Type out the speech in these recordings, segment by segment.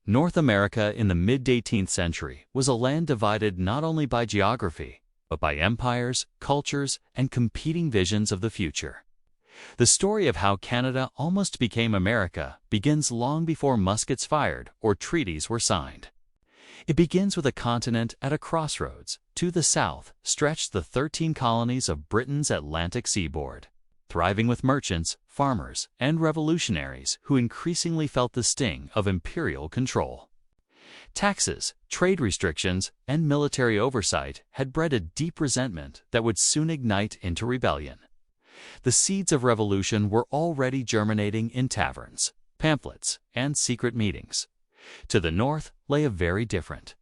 North America in the mid-18th century was a land divided not only by geography, but by empires, cultures, and competing visions of the future. The story of how Canada almost became America begins long before muskets fired or treaties were signed. It begins with a continent at a crossroads. To the south stretched the 13 colonies of Britain's Atlantic seaboard, thriving with merchants, farmers, and revolutionaries who increasingly felt the sting of imperial control. Taxes, trade restrictions, and military oversight had bred a deep resentment that would soon ignite into rebellion. The seeds of revolution were already germinating in taverns, pamphlets, and secret meetings. To the north lay a very different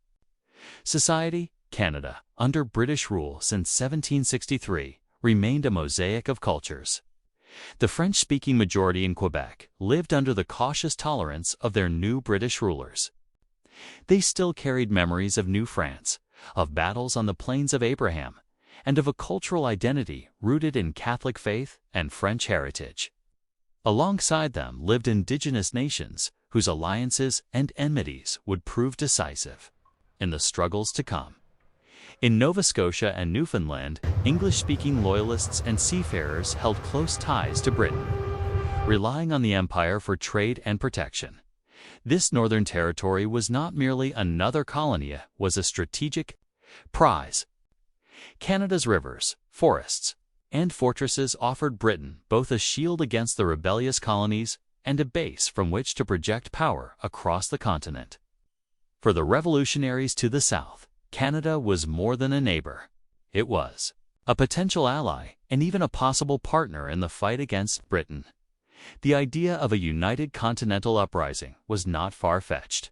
society. Canada, under British rule since 1763, remained a mosaic of cultures. The French-speaking majority in Quebec lived under the cautious tolerance of their new British rulers. They still carried memories of New France, of battles on the Plains of Abraham, and of a cultural identity rooted in Catholic faith and French heritage. Alongside them lived indigenous nations whose alliances and enmities would prove decisive in the struggles to come. In Nova Scotia and Newfoundland, English-speaking loyalists and seafarers held close ties to Britain, relying on the empire for trade and protection. This northern territory was not merely another colony, it was a strategic prize. Canada's rivers, forests, and fortresses offered Britain both a shield against the rebellious colonies and a base from which to project power across the continent. For the revolutionaries to the south, Canada was more than a neighbor. It was a potential ally and even a possible partner in the fight against Britain. The idea of a united continental uprising was not far-fetched.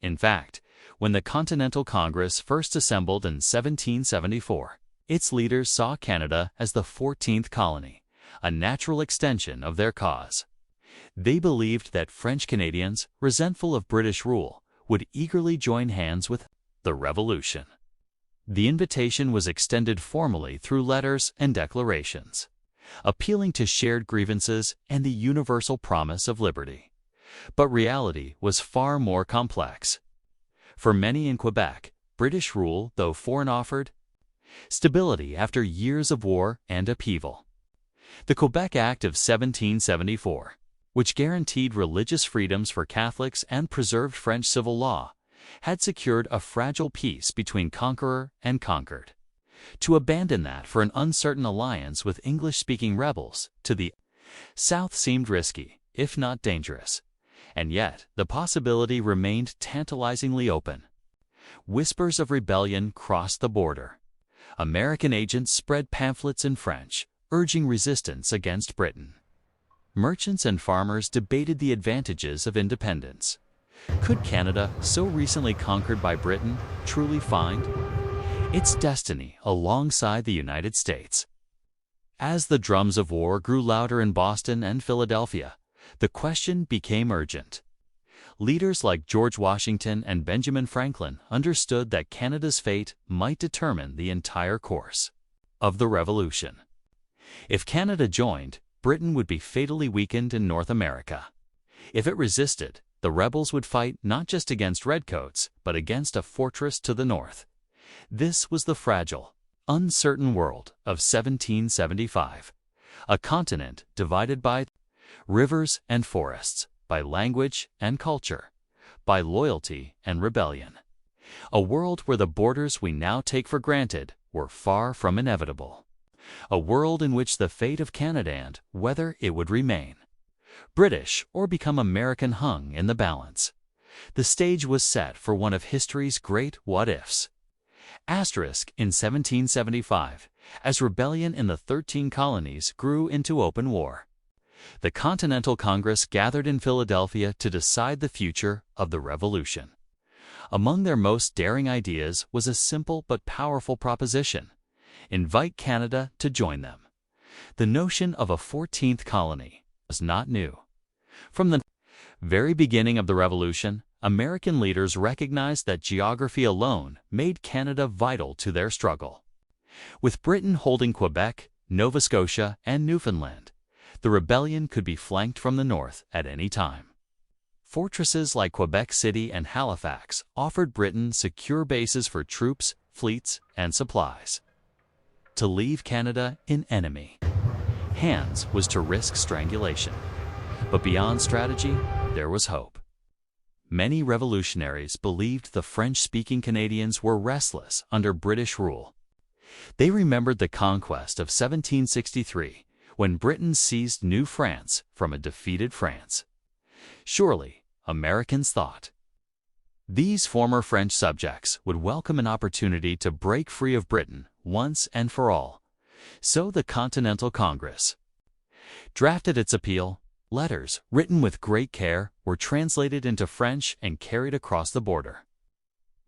In fact, when the Continental Congress first assembled in 1774, its leaders saw Canada as the 14th colony, a natural extension of their cause. They believed that French Canadians, resentful of British rule, would eagerly join hands with the Revolution. The invitation was extended formally through letters and declarations, appealing to shared grievances and the universal promise of liberty. But reality was far more complex. For many in Quebec, British rule, though foreign, offered stability after years of war and upheaval. The Quebec Act of 1774, which guaranteed religious freedoms for Catholics and preserved French civil law, had secured a fragile peace between conqueror and conquered. To abandon that for an uncertain alliance with English-speaking rebels to the south seemed risky, if not dangerous. And yet, the possibility remained tantalizingly open. Whispers of rebellion crossed the border. American agents spread pamphlets in French, urging resistance against Britain. Merchants and farmers debated the advantages of independence. Could Canada, so recently conquered by Britain, truly find its destiny alongside the United States? As the drums of war grew louder in Boston and Philadelphia, the question became urgent. Leaders like George Washington and Benjamin Franklin understood that Canada's fate might determine the entire course of the Revolution. If Canada joined, Britain would be fatally weakened in North America. If it resisted, the rebels would fight not just against redcoats, but against a fortress to the north. This was the fragile, uncertain world of 1775, a continent divided by rivers and forests, by language and culture, by loyalty and rebellion. A world where the borders we now take for granted were far from inevitable. A world in which the fate of Canada and whether it would remain British or become American hung in the balance. The stage was set for one of history's great what-ifs. In 1775, as rebellion in the 13 colonies grew into open war, the Continental Congress gathered in Philadelphia to decide the future of the Revolution. Among their most daring ideas was a simple but powerful proposition: invite Canada to join them. The notion of a 14th colony was not new. From the very beginning of the Revolution, American leaders recognized that geography alone made Canada vital to their struggle. With Britain holding Quebec, Nova Scotia, and Newfoundland, the rebellion could be flanked from the north at any time. Fortresses like Quebec City and Halifax offered Britain secure bases for troops, fleets, and supplies. To leave Canada in enemy hands was to risk strangulation. But beyond strategy, there was hope. Many revolutionaries believed the French-speaking Canadians were restless under British rule. They remembered the conquest of 1763, when Britain seized New France from a defeated France. Surely, Americans thought, these former French subjects would welcome an opportunity to break free of Britain once and for all. So the Continental Congress drafted its appeal. Letters, written with great care, were translated into French and carried across the border.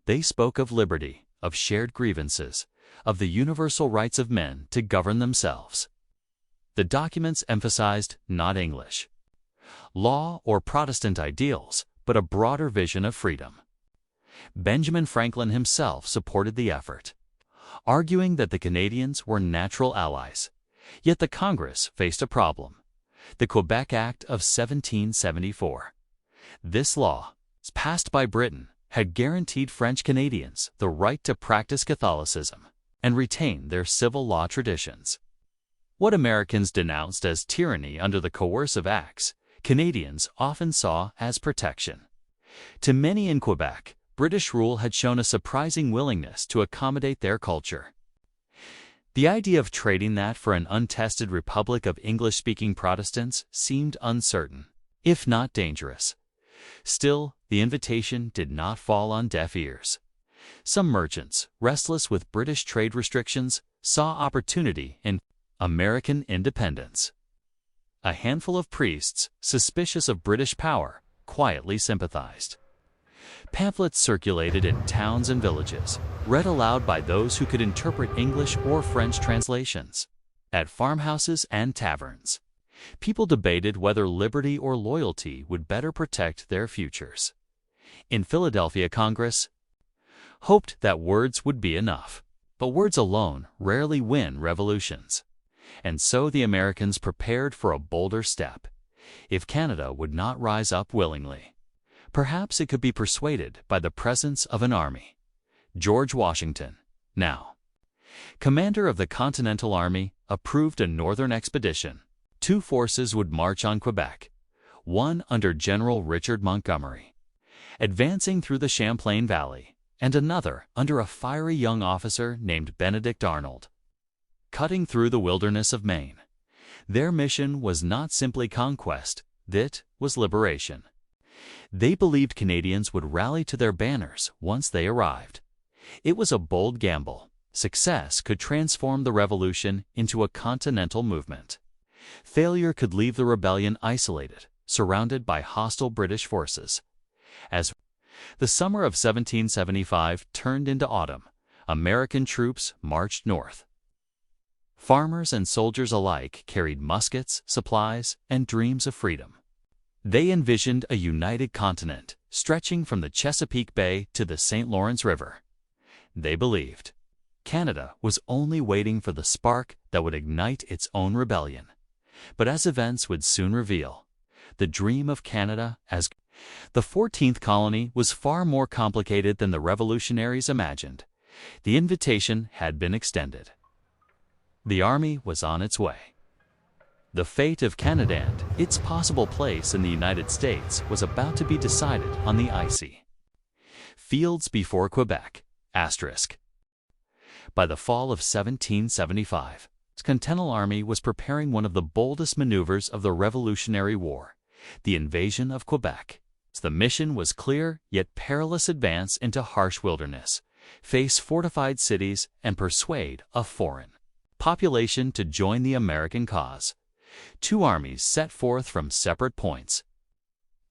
They spoke of liberty, of shared grievances, of the universal rights of men to govern themselves. The documents emphasized not English law or Protestant ideals, but a broader vision of freedom. Benjamin Franklin himself supported the effort, arguing that the Canadians were natural allies. Yet the Congress faced a problem: the Quebec Act of 1774. This law, passed by Britain, had guaranteed French Canadians the right to practice Catholicism and retain their civil law traditions. What Americans denounced as tyranny under the coercive acts, Canadians often saw as protection. To many in Quebec, British rule had shown a surprising willingness to accommodate their culture. The idea of trading that for an untested republic of English-speaking Protestants seemed uncertain, if not dangerous. Still, the invitation did not fall on deaf ears. Some merchants, restless with British trade restrictions, saw opportunity in American independence. A handful of priests, suspicious of British power, quietly sympathized. Pamphlets circulated in towns and villages, read aloud by those who could interpret English or French translations. At farmhouses and taverns, people debated whether liberty or loyalty would better protect their futures. In Philadelphia, Congress hoped that words would be enough. But words alone rarely win revolutions. And so the Americans prepared for a bolder step. If Canada would not rise up willingly, perhaps it could be persuaded by the presence of an army. George Washington, now commander of the Continental Army, approved a northern expedition. 2 forces would march on Quebec, one under General Richard Montgomery, advancing through the Champlain Valley, and another under a fiery young officer named Benedict Arnold, cutting through the wilderness of Maine. Their mission was not simply conquest, it was liberation. They believed Canadians would rally to their banners once they arrived. It was a bold gamble. Success could transform the revolution into a continental movement. Failure could leave the rebellion isolated, surrounded by hostile British forces. As the summer of 1775 turned into autumn, American troops marched north. Farmers and soldiers alike carried muskets, supplies, and dreams of freedom. They envisioned a united continent, stretching from the Chesapeake Bay to the St. Lawrence River. They believed Canada was only waiting for the spark that would ignite its own rebellion. But as events would soon reveal, the dream of Canada as the 14th colony was far more complicated than the revolutionaries imagined. The invitation had been extended. The army was on its way. The fate of Canada and its possible place in the United States was about to be decided on the icy fields before Quebec. By the fall of 1775, the Continental Army was preparing one of the boldest maneuvers of the Revolutionary War, the invasion of Quebec. The mission was clear, yet perilous: advance into harsh wilderness, face fortified cities, and persuade a foreign population to join the American cause. 2 armies set forth from separate points.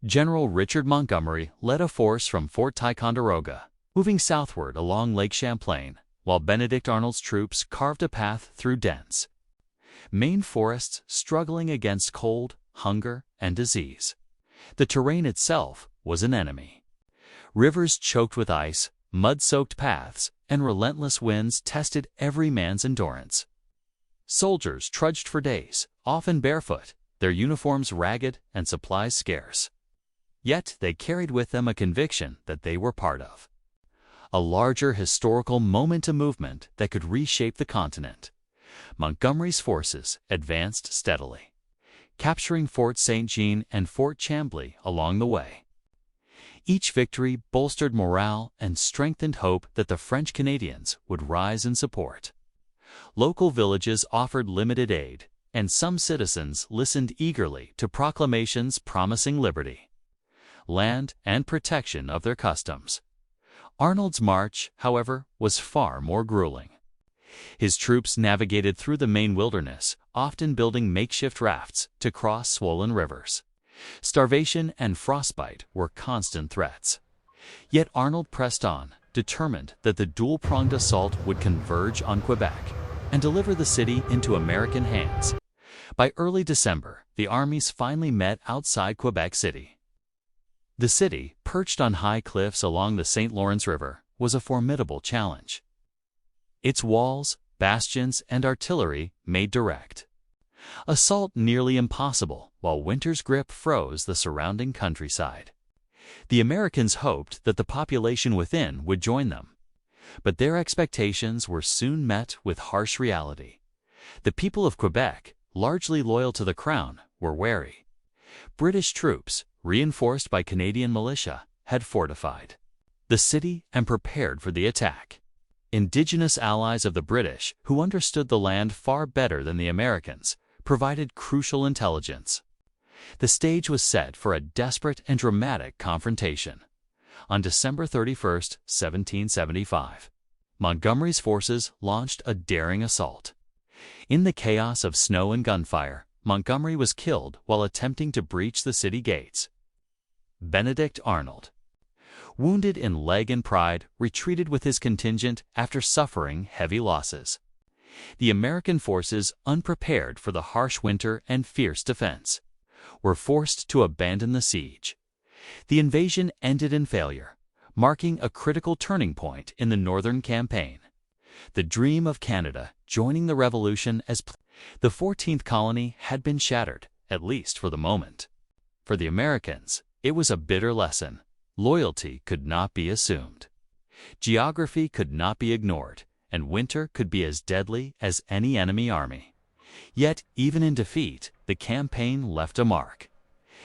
General Richard Montgomery led a force from Fort Ticonderoga, moving southward along Lake Champlain, while Benedict Arnold's troops carved a path through dense Maine forests, struggling against cold, hunger, and disease. The terrain itself was an enemy. Rivers choked with ice, mud-soaked paths, and relentless winds tested every man's endurance. Soldiers trudged for days, often barefoot, their uniforms ragged and supplies scarce. Yet they carried with them a conviction that they were part of a larger historical momentum movement that could reshape the continent. Montgomery's forces advanced steadily, capturing Fort St. Jean and Fort Chambly along the way. Each victory bolstered morale and strengthened hope that the French Canadians would rise in support. Local villages offered limited aid, and some citizens listened eagerly to proclamations promising liberty, land, and protection of their customs. Arnold's march, however, was far more grueling. His troops navigated through the Maine wilderness, often building makeshift rafts to cross swollen rivers. Starvation and frostbite were constant threats. Yet Arnold pressed on, determined that the dual-pronged assault would converge on Quebec and deliver the city into American hands. By early December, the armies finally met outside Quebec City. The city, perched on high cliffs along the St. Lawrence River, was a formidable challenge. Its walls, bastions, and artillery made direct assault nearly impossible, while winter's grip froze the surrounding countryside. The Americans hoped that the population within would join them, but their expectations were soon met with harsh reality. The people of Quebec, largely loyal to the Crown, were wary. British troops, reinforced by Canadian militia, had fortified the city and prepared for the attack. Indigenous allies of the British, who understood the land far better than the Americans, provided crucial intelligence. The stage was set for a desperate and dramatic confrontation. On December 31, 1775, Montgomery's forces launched a daring assault. In the chaos of snow and gunfire, Montgomery was killed while attempting to breach the city gates. Benedict Arnold, wounded in leg and pride, retreated with his contingent after suffering heavy losses. The American forces, unprepared for the harsh winter and fierce defense, were forced to abandon the siege. The invasion ended in failure, marking a critical turning point in the Northern Campaign. The dream of Canada joining the Revolution as the 14th colony had been shattered, at least for the moment. For the Americans, it was a bitter lesson. Loyalty could not be assumed. Geography could not be ignored, and winter could be as deadly as any enemy army. Yet, even in defeat, the campaign left a mark.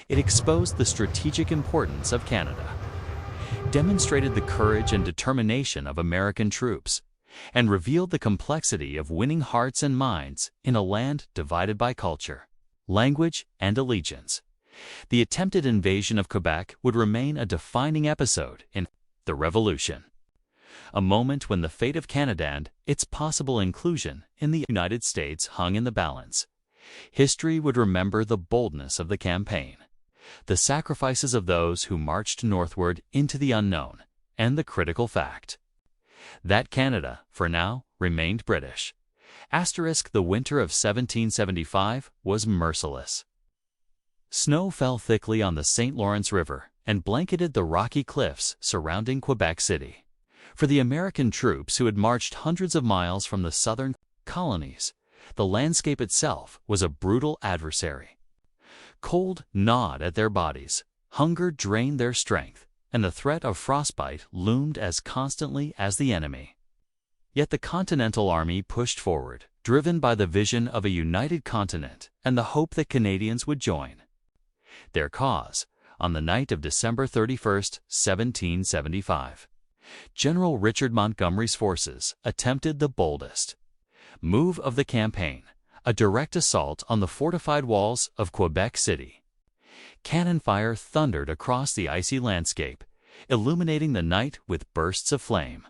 It exposed the strategic importance of Canada, demonstrated the courage and determination of American troops, and revealed the complexity of winning hearts and minds in a land divided by culture, language, and allegiance. The attempted invasion of Quebec would remain a defining episode in the Revolution, a moment when the fate of Canada and its possible inclusion in the United States hung in the balance. History would remember the boldness of the campaign, the sacrifices of those who marched northward into the unknown, and the critical fact that Canada, for now, remained British. The winter of 1775 was merciless. Snow fell thickly on the St. Lawrence River and blanketed the rocky cliffs surrounding Quebec City. For the American troops who had marched hundreds of miles from the southern colonies, the landscape itself was a brutal adversary. Cold gnawed at their bodies, hunger drained their strength, and the threat of frostbite loomed as constantly as the enemy. Yet the Continental Army pushed forward, driven by the vision of a united continent and the hope that Canadians would join their cause. On the night of December 31, 1775, General Richard Montgomery's forces attempted the boldest move of the campaign, a direct assault on the fortified walls of Quebec City. Cannon fire thundered across the icy landscape, illuminating the night with bursts of flame.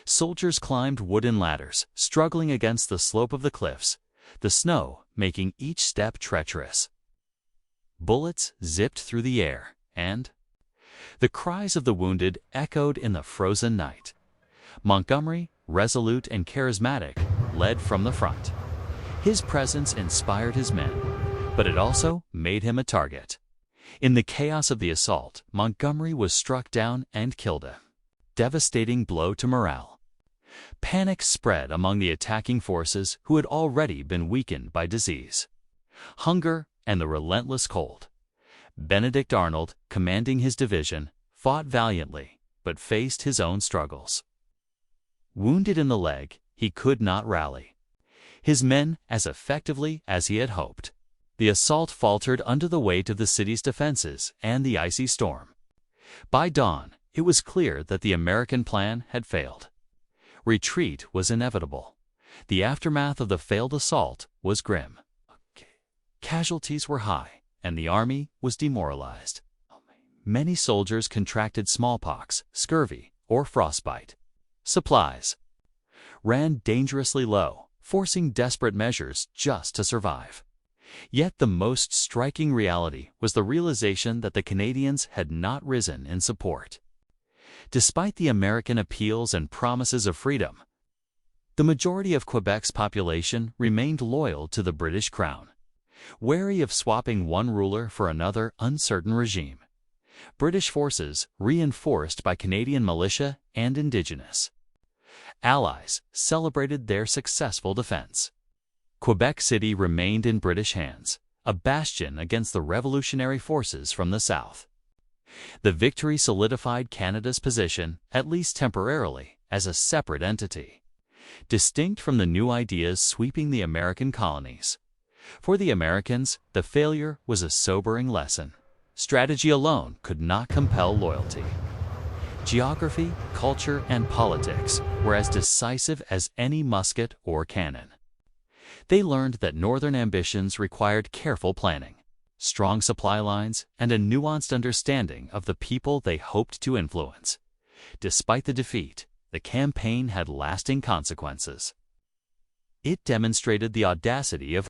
Soldiers climbed wooden ladders, struggling against the slope of the cliffs, the snow making each step treacherous. Bullets zipped through the air, and the cries of the wounded echoed in the frozen night. Montgomery, resolute and charismatic, led from the front. His presence inspired his men, but it also made him a target. In the chaos of the assault, Montgomery was struck down and killed, a devastating blow to morale. Panic spread among the attacking forces who had already been weakened by disease, hunger, and the relentless cold. Benedict Arnold, commanding his division, fought valiantly, but faced his own struggles. Wounded in the leg, he could not rally his men as effectively as he had hoped. The assault faltered under the weight of the city's defenses and the icy storm. By dawn, it was clear that the American plan had failed. Retreat was inevitable. The aftermath of the failed assault was grim. Casualties were high, and the army was demoralized. Many soldiers contracted smallpox, scurvy, or frostbite. Supplies ran dangerously low, forcing desperate measures just to survive. Yet the most striking reality was the realization that the Canadians had not risen in support. Despite the American appeals and promises of freedom, the majority of Quebec's population remained loyal to the British Crown, wary of swapping one ruler for another uncertain regime. British forces, reinforced by Canadian militia and Indigenous allies, celebrated their successful defense. Quebec City remained in British hands, a bastion against the revolutionary forces from the south. The victory solidified Canada's position, at least temporarily, as a separate entity, distinct from the new ideas sweeping the American colonies. For the Americans, the failure was a sobering lesson. Strategy alone could not compel loyalty. Geography, culture, and politics were as decisive as any musket or cannon. They learned that northern ambitions required careful planning, strong supply lines, and a nuanced understanding of the people they hoped to influence. Despite the defeat, the campaign had lasting consequences. It demonstrated the audacity of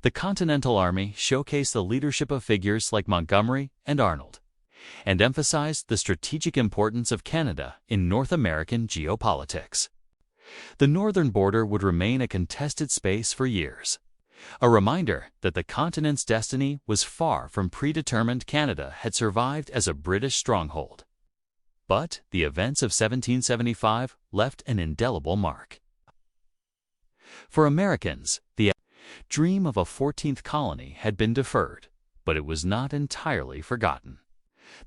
the Continental Army, showcased the leadership of figures like Montgomery and Arnold, and emphasized the strategic importance of Canada in North American geopolitics. The northern border would remain a contested space for years, a reminder that the continent's destiny was far from predetermined. Canada had survived as a British stronghold, but the events of 1775 left an indelible mark. For Americans, the dream of a 14th colony had been deferred, but it was not entirely forgotten.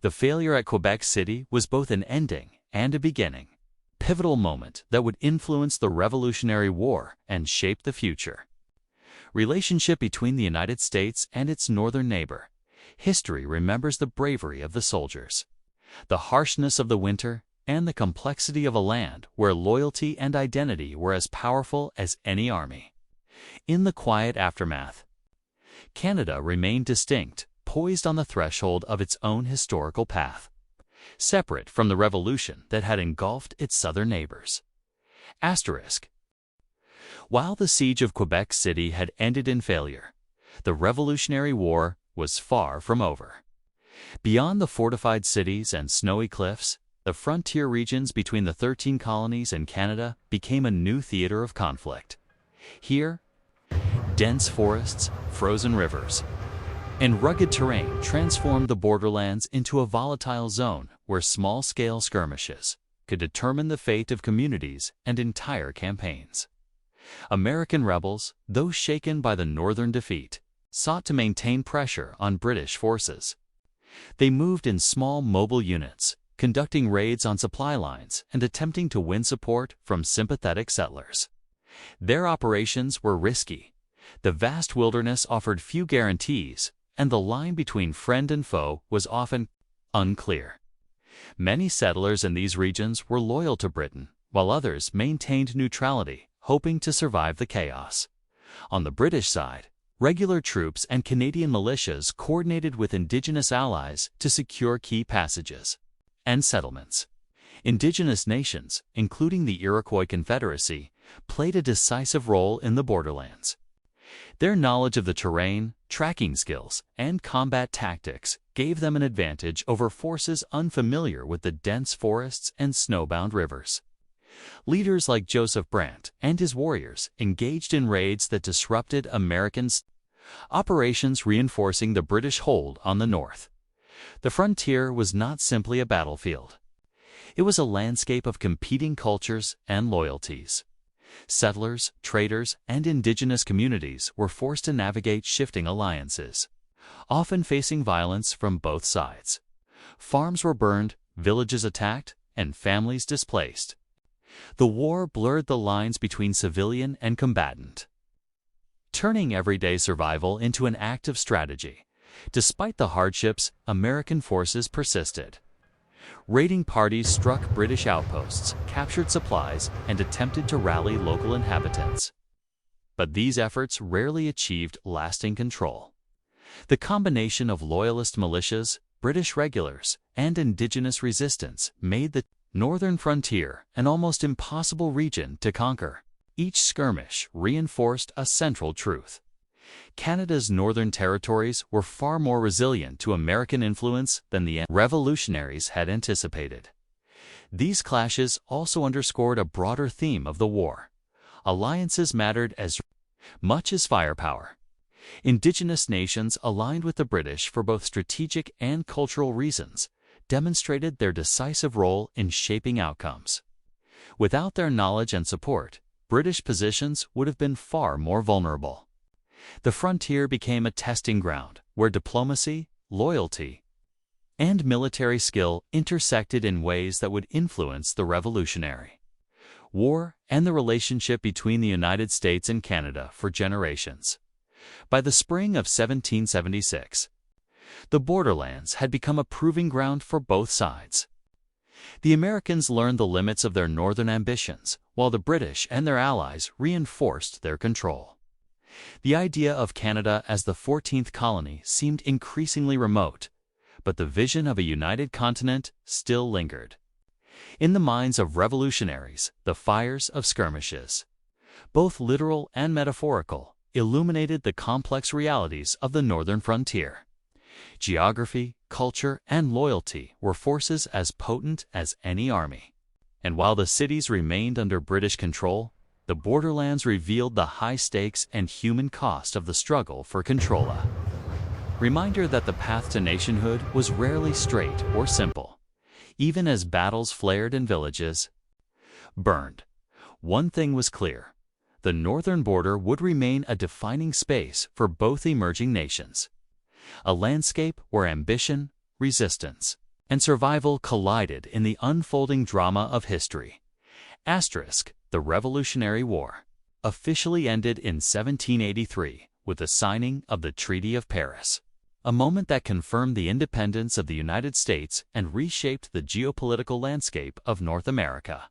The failure at Quebec City was both an ending and a beginning, pivotal moment that would influence the Revolutionary War and shape the future. Relationship between the United States and its northern neighbor. History remembers the bravery of the soldiers, the harshness of the winter, and the complexity of a land where loyalty and identity were as powerful as any army. In the quiet aftermath, Canada remained distinct, poised on the threshold of its own historical path, separate from the revolution that had engulfed its southern neighbors. Asterisk. While the siege of Quebec City had ended in failure, the Revolutionary War was far from over. Beyond the fortified cities and snowy cliffs, the frontier regions between the 13 colonies and Canada became a new theater of conflict. Here, dense forests, frozen rivers, and rugged terrain transformed the borderlands into a volatile zone where small-scale skirmishes could determine the fate of communities and entire campaigns. American rebels, though shaken by the northern defeat, sought to maintain pressure on British forces. They moved in small mobile units, conducting raids on supply lines and attempting to win support from sympathetic settlers. Their operations were risky. The vast wilderness offered few guarantees, and the line between friend and foe was often unclear. Many settlers in these regions were loyal to Britain, while others maintained neutrality, hoping to survive the chaos. On the British side, regular troops and Canadian militias coordinated with Indigenous allies to secure key passages and settlements. Indigenous nations, including the Iroquois Confederacy, played a decisive role in the borderlands. Their knowledge of the terrain, tracking skills, and combat tactics gave them an advantage over forces unfamiliar with the dense forests and snowbound rivers. Leaders like Joseph Brant and his warriors engaged in raids that disrupted American operations, reinforcing the British hold on the north. The frontier was not simply a battlefield. It was a landscape of competing cultures and loyalties. Settlers, traders, and indigenous communities were forced to navigate shifting alliances, often facing violence from both sides. Farms were burned, villages attacked, and families displaced. The war blurred the lines between civilian and combatant, turning everyday survival into an act of strategy. Despite the hardships, American forces persisted. Raiding parties struck British outposts, captured supplies, and attempted to rally local inhabitants. But these efforts rarely achieved lasting control. The combination of loyalist militias, British regulars, and indigenous resistance made the northern frontier an almost impossible region to conquer. Each skirmish reinforced a central truth. Canada's northern territories were far more resilient to American influence than the revolutionaries had anticipated. These clashes also underscored a broader theme of the war. Alliances mattered as much as firepower. Indigenous nations aligned with the British for both strategic and cultural reasons demonstrated their decisive role in shaping outcomes. Without their knowledge and support, British positions would have been far more vulnerable. The frontier became a testing ground where diplomacy, loyalty, and military skill intersected in ways that would influence the Revolutionary War and the relationship between the United States and Canada for generations. By the spring of 1776, the borderlands had become a proving ground for both sides. The Americans learned the limits of their northern ambitions, while the British and their allies reinforced their control. The idea of Canada as the 14th colony seemed increasingly remote, but the vision of a united continent still lingered. In the minds of revolutionaries, the fires of skirmishes, both literal and metaphorical, illuminated the complex realities of the northern frontier. Geography, culture, and loyalty were forces as potent as any army. And while the cities remained under British control, the borderlands revealed the high stakes and human cost of the struggle for control. A reminder that the path to nationhood was rarely straight or simple. Even as battles flared and villages burned, one thing was clear: the northern border would remain a defining space for both emerging nations. A landscape where ambition, resistance, and survival collided in the unfolding drama of history. The Revolutionary War officially ended in 1783 with the signing of the Treaty of Paris, a moment that confirmed the independence of the United States and reshaped the geopolitical landscape of North America.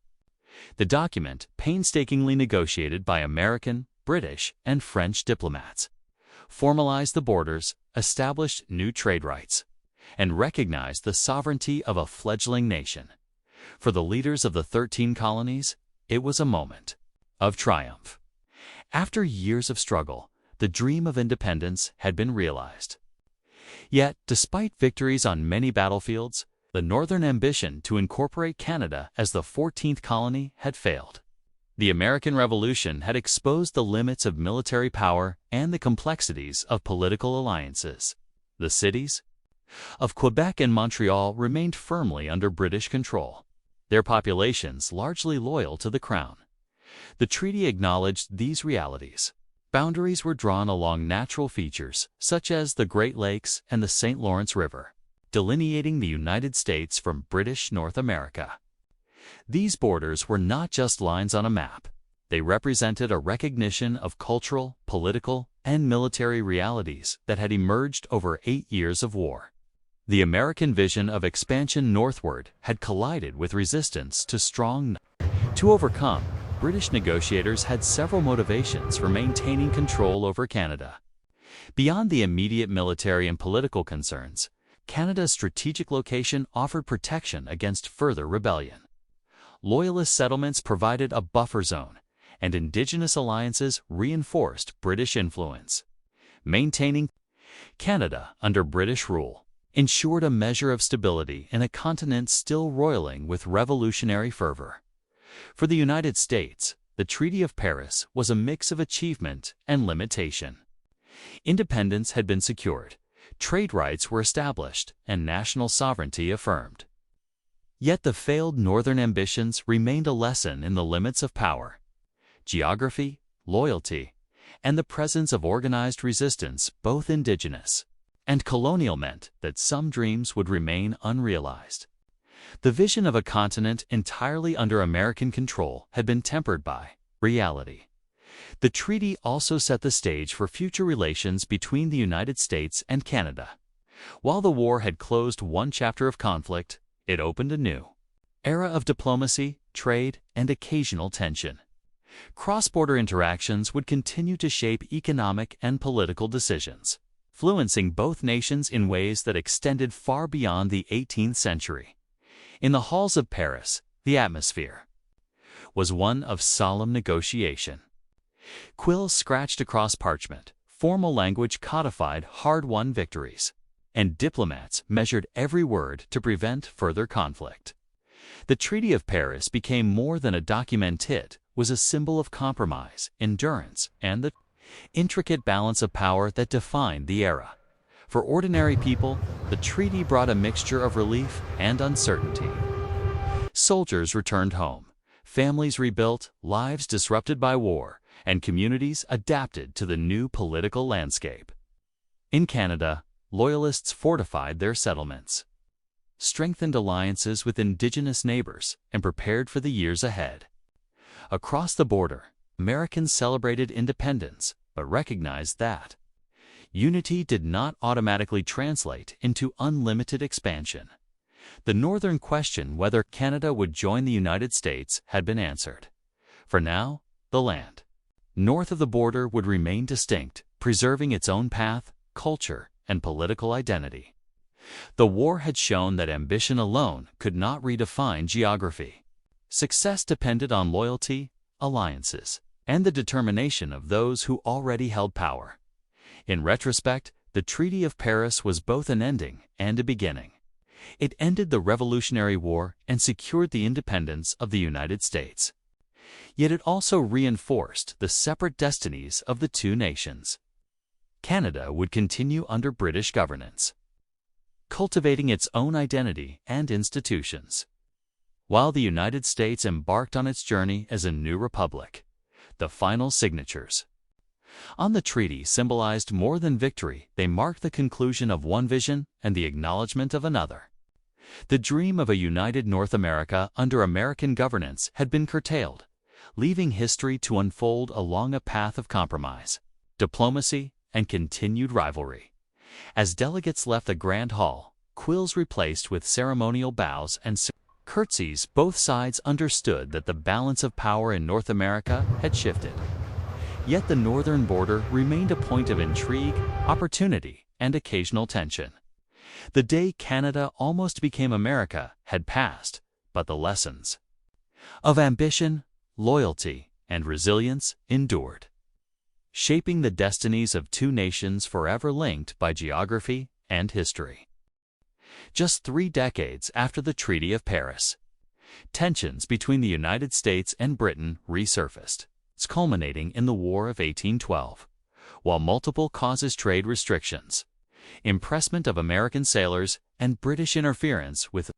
The document, painstakingly negotiated by American, British, and French diplomats, formalized the borders, established new trade rights, and recognized the sovereignty of a fledgling nation. For the leaders of the 13 colonies, it was a moment of triumph. After years of struggle, the dream of independence had been realized. Yet, despite victories on many battlefields, the northern ambition to incorporate Canada as the 14th colony had failed. The American Revolution had exposed the limits of military power and the complexities of political alliances. The cities of Quebec and Montreal remained firmly under British control, their populations largely loyal to the Crown. The treaty acknowledged these realities. Boundaries were drawn along natural features such as the Great Lakes and the St. Lawrence River, delineating the United States from British North America. These borders were not just lines on a map. They represented a recognition of cultural, political, and military realities that had emerged over 8 years of war. The American vision of expansion northward had collided with resistance to overcome. British negotiators had several motivations for maintaining control over Canada. Beyond the immediate military and political concerns, Canada's strategic location offered protection against further rebellion. Loyalist settlements provided a buffer zone, and indigenous alliances reinforced British influence. Maintaining Canada under British rule ensured a measure of stability in a continent still roiling with revolutionary fervor. For the United States, the Treaty of Paris was a mix of achievement and limitation. Independence had been secured, trade rights were established, and national sovereignty affirmed. Yet the failed northern ambitions remained a lesson in the limits of power. Geography, loyalty, and the presence of organized resistance, both indigenous and colonial meant that some dreams would remain unrealized. The vision of a continent entirely under American control had been tempered by reality. The treaty also set the stage for future relations between the United States and Canada. While the war had closed one chapter of conflict, it opened a new era of diplomacy, trade, and occasional tension. Cross-border interactions would continue to shape economic and political decisions, influencing both nations in ways that extended far beyond the 18th century. In the halls of Paris, the atmosphere was one of solemn negotiation. Quills scratched across parchment, formal language codified hard-won victories, and diplomats measured every word to prevent further conflict. The Treaty of Paris became more than a document. It was a symbol of compromise, endurance, and the intricate balance of power that defined the era. For ordinary people, the treaty brought a mixture of relief and uncertainty. Soldiers returned home, families rebuilt, lives disrupted by war, and communities adapted to the new political landscape. In Canada, Loyalists fortified their settlements, strengthened alliances with Indigenous neighbors, and prepared for the years ahead. Across the border, Americans celebrated independence, but recognized that unity did not automatically translate into unlimited expansion. The northern question whether Canada would join the United States had been answered. For now, the land north of the border would remain distinct, preserving its own path, culture, and political identity. The war had shown that ambition alone could not redefine geography. Success depended on loyalty, alliances, and the determination of those who already held power. In retrospect, the Treaty of Paris was both an ending and a beginning. It ended the Revolutionary War and secured the independence of the United States. Yet it also reinforced the separate destinies of the two nations. Canada would continue under British governance, cultivating its own identity and institutions, while the United States embarked on its journey as a new republic. The final signatures on the treaty symbolized more than victory. They marked the conclusion of one vision and the acknowledgement of another. The dream of a united North America under American governance had been curtailed, leaving history to unfold along a path of compromise, diplomacy, and continued rivalry. As delegates left the Grand Hall, quills replaced with ceremonial bows and curtsies, both sides understood that the balance of power in North America had shifted. Yet the northern border remained a point of intrigue, opportunity, and occasional tension. The day Canada almost became America had passed, but the lessons of ambition, loyalty, and resilience endured, shaping the destinies of two nations forever linked by geography and history. Just 3 decades after the Treaty of Paris, tensions between the United States and Britain resurfaced, culminating in the War of 1812. While multiple causes trade restrictions, impressment of American sailors, and British interference with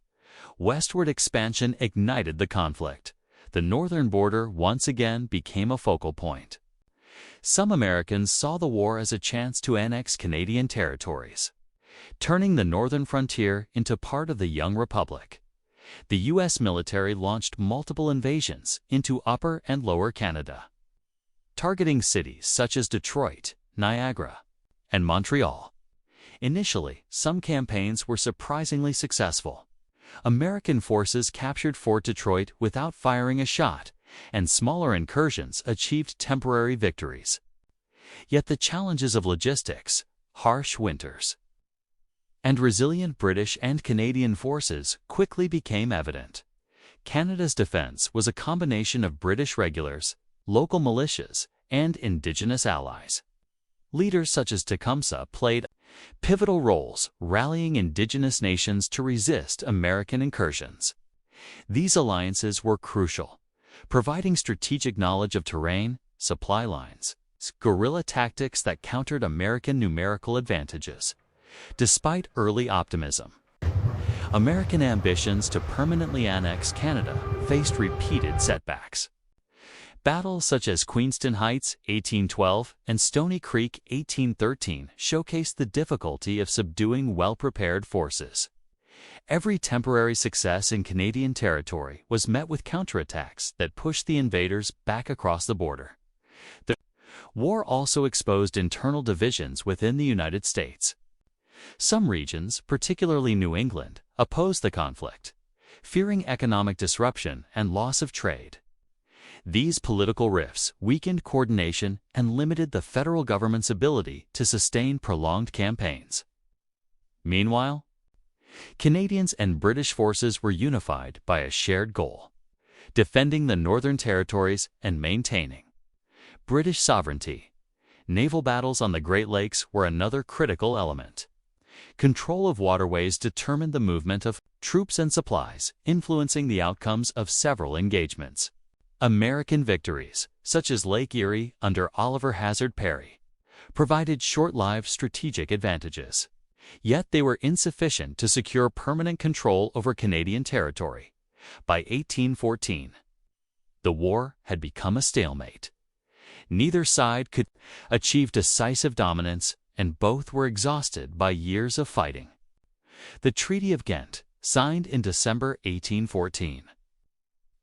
westward expansion ignited the conflict, the northern border once again became a focal point. Some Americans saw the war as a chance to annex Canadian territories, turning the northern frontier into part of the young republic. The U.S. military launched multiple invasions into Upper and Lower Canada, targeting cities such as Detroit, Niagara, and Montreal. Initially, some campaigns were surprisingly successful. American forces captured Fort Detroit without firing a shot, and smaller incursions achieved temporary victories. Yet the challenges of logistics, harsh winters, and resilient British and Canadian forces quickly became evident. Canada's defense was a combination of British regulars, local militias, and Indigenous allies. Leaders such as Tecumseh played pivotal roles, rallying Indigenous nations to resist American incursions. These alliances were crucial, providing strategic knowledge of terrain, supply lines, guerrilla tactics that countered American numerical advantages. Despite early optimism, American ambitions to permanently annex Canada faced repeated setbacks. Battles such as Queenston Heights, 1812, and Stony Creek, 1813, showcased the difficulty of subduing well-prepared forces. Every temporary success in Canadian territory was met with counterattacks that pushed the invaders back across the border. The war also exposed internal divisions within the United States. Some regions, particularly New England, opposed the conflict, fearing economic disruption and loss of trade. These political rifts weakened coordination and limited the federal government's ability to sustain prolonged campaigns. Meanwhile, Canadians and British forces were unified by a shared goal: defending the Northern Territories and maintaining British sovereignty. Naval battles on the Great Lakes were another critical element. Control of waterways determined the movement of troops and supplies, influencing the outcomes of several engagements. American victories, such as Lake Erie under Oliver Hazard Perry, provided short-lived strategic advantages. Yet they were insufficient to secure permanent control over Canadian territory. By 1814, the war had become a stalemate. Neither side could achieve decisive dominance, and both were exhausted by years of fighting. The Treaty of Ghent, signed in December 1814,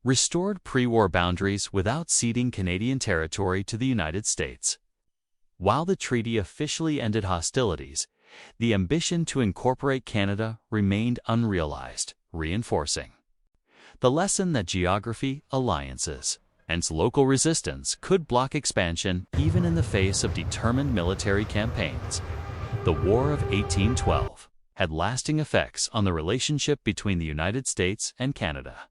restored pre-war boundaries without ceding Canadian territory to the United States. While the treaty officially ended hostilities, the ambition to incorporate Canada remained unrealized, reinforcing the lesson that geography, alliances, and local resistance could block expansion even in the face of determined military campaigns. The War of 1812 had lasting effects on the relationship between the United States and Canada.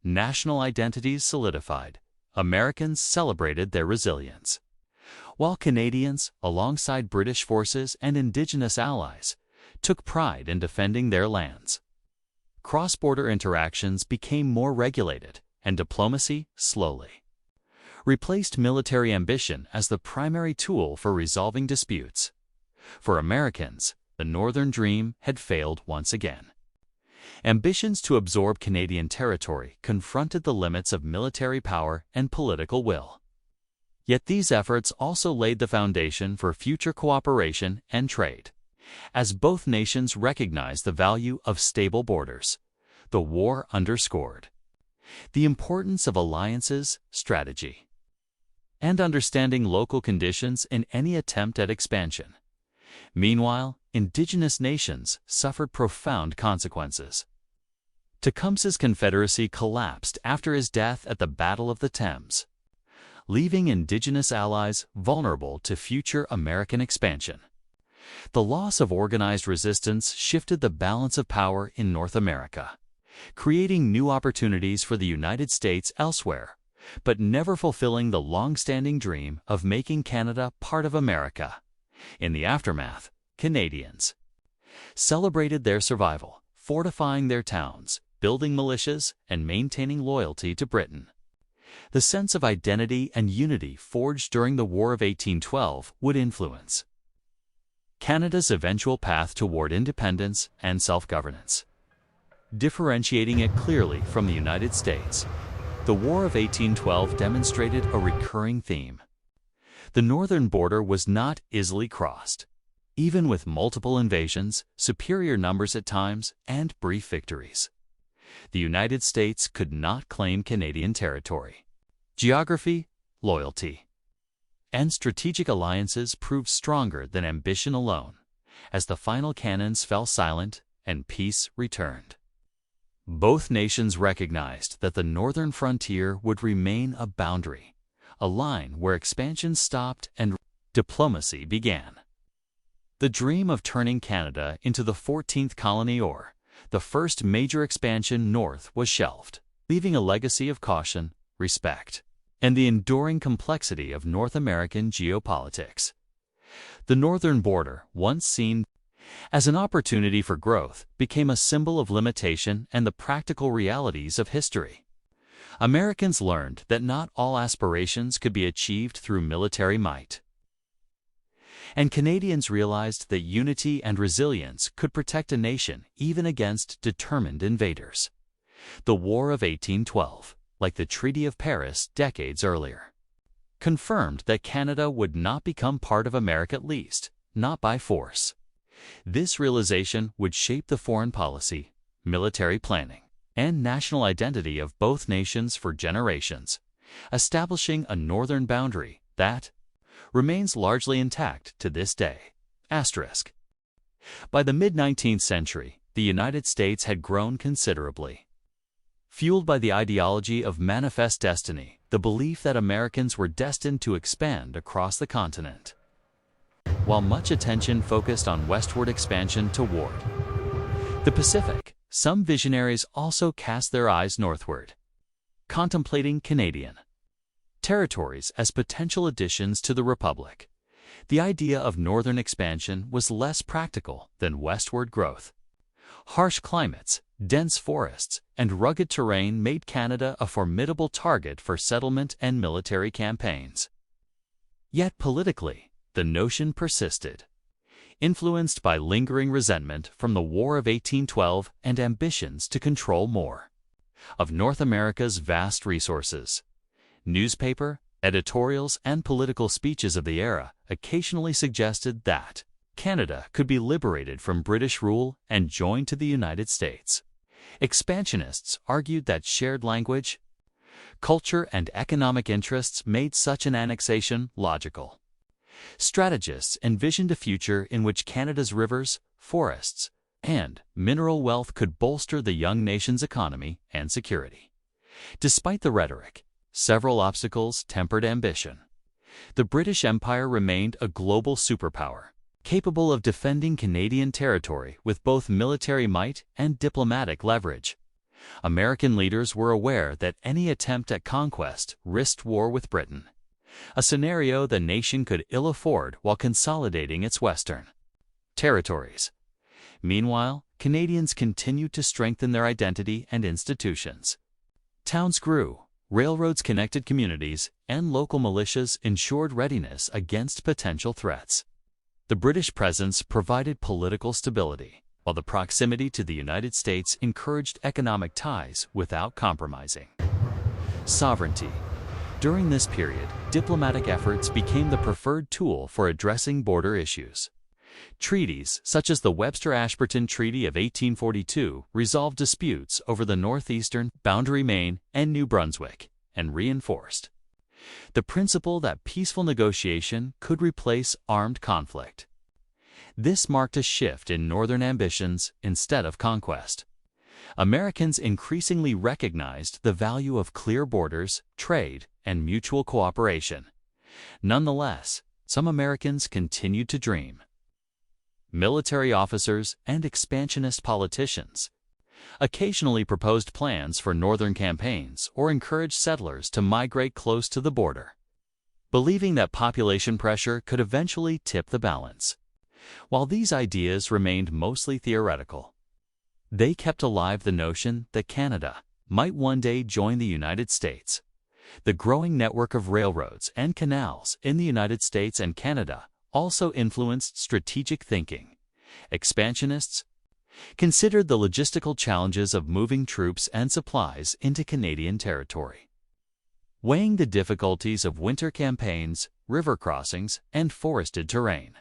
National identities solidified. Americans celebrated their resilience, while Canadians, alongside British forces and Indigenous allies, took pride in defending their lands. Cross-border interactions became more regulated, and diplomacy, slowly, replaced military ambition as the primary tool for resolving disputes. For Americans, the Northern Dream had failed once again. Ambitions to absorb Canadian territory confronted the limits of military power and political will. Yet these efforts also laid the foundation for future cooperation and trade. As both nations recognized the value of stable borders, the war underscored the importance of alliances, strategy, and understanding local conditions in any attempt at expansion. Meanwhile, Indigenous nations suffered profound consequences. Tecumseh's Confederacy collapsed after his death at the Battle of the Thames, leaving Indigenous allies vulnerable to future American expansion. The loss of organized resistance shifted the balance of power in North America, creating new opportunities for the United States elsewhere, but never fulfilling the long-standing dream of making Canada part of America. In the aftermath, Canadians celebrated their survival, fortifying their towns, building militias, and maintaining loyalty to Britain. The sense of identity and unity forged during the War of 1812 would influence Canada's eventual path toward independence and self-governance. Differentiating it clearly from the United States, the War of 1812 demonstrated a recurring theme. The northern border was not easily crossed, even with multiple invasions, superior numbers at times, and brief victories. The United States could not claim Canadian territory. Geography, loyalty, and strategic alliances proved stronger than ambition alone, as the final cannons fell silent and peace returned. Both nations recognized that the northern frontier would remain a boundary, a line where expansion stopped and diplomacy began. The dream of turning Canada into the 14th colony or the first major expansion north was shelved, leaving a legacy of caution, respect, and the enduring complexity of North American geopolitics. The northern border, once seen as an opportunity for growth, became a symbol of limitation and the practical realities of history. Americans learned that not all aspirations could be achieved through military might, and Canadians realized that unity and resilience could protect a nation even against determined invaders. The War of 1812, like the Treaty of Paris decades earlier, confirmed that Canada would not become part of America, at least not by force. This realization would shape the foreign policy, military planning, and national identity of both nations for generations, establishing a northern boundary that remains largely intact to this day. Asterisk. By the mid-19th century, the United States had grown considerably. Fueled by the ideology of manifest destiny, the belief that Americans were destined to expand across the continent. While much attention focused on westward expansion toward the Pacific, some visionaries also cast their eyes northward, contemplating Canadian territories as potential additions to the Republic. The idea of northern expansion was less practical than westward growth. Harsh climates, dense forests, and rugged terrain made Canada a formidable target for settlement and military campaigns. Yet politically, the notion persisted, influenced by lingering resentment from the War of 1812 and ambitions to control more of North America's vast resources. Newspaper, editorials, and political speeches of the era occasionally suggested that Canada could be liberated from British rule and joined to the United States. Expansionists argued that shared language, culture, and economic interests made such an annexation logical. Strategists envisioned a future in which Canada's rivers, forests, and mineral wealth could bolster the young nation's economy and security. Despite the rhetoric, several obstacles tempered ambition. The British Empire remained a global superpower, capable of defending Canadian territory with both military might and diplomatic leverage. American leaders were aware that any attempt at conquest risked war with Britain, a scenario the nation could ill afford while consolidating its western territories. Meanwhile, Canadians continued to strengthen their identity and institutions. Towns grew, railroads connected communities, and local militias ensured readiness against potential threats. The British presence provided political stability, while the proximity to the United States encouraged economic ties without compromising sovereignty. During this period, diplomatic efforts became the preferred tool for addressing border issues. Treaties such as the Webster-Ashburton Treaty of 1842 resolved disputes over the northeastern boundary, Maine and New Brunswick, and reinforced the principle that peaceful negotiation could replace armed conflict. This marked a shift in northern ambitions instead of conquest. Americans increasingly recognized the value of clear borders, trade, and mutual cooperation. Nonetheless, some Americans continued to dream. Military officers and expansionist politicians occasionally proposed plans for northern campaigns or encouraged settlers to migrate close to the border, believing that population pressure could eventually tip the balance. While these ideas remained mostly theoretical, they kept alive the notion that Canada might one day join the United States. The growing network of railroads and canals in the United States and Canada also influenced strategic thinking. Expansionists considered the logistical challenges of moving troops and supplies into Canadian territory, weighing the difficulties of winter campaigns, river crossings, and forested terrain.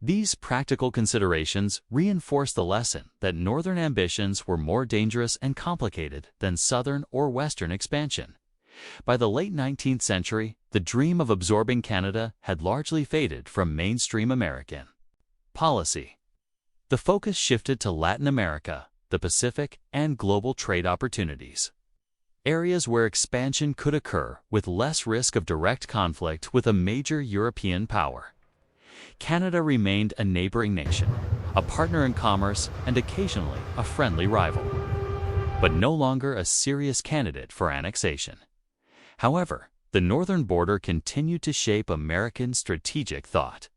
These practical considerations reinforce the lesson that northern ambitions were more dangerous and complicated than southern or western expansion. By the late 19th century, the dream of absorbing Canada had largely faded from mainstream American policy. The focus shifted to Latin America, the Pacific, and global trade opportunities, areas where expansion could occur with less risk of direct conflict with a major European power. Canada remained a neighboring nation, a partner in commerce, and occasionally a friendly rival, but no longer a serious candidate for annexation. However, the northern border continued to shape American strategic thought.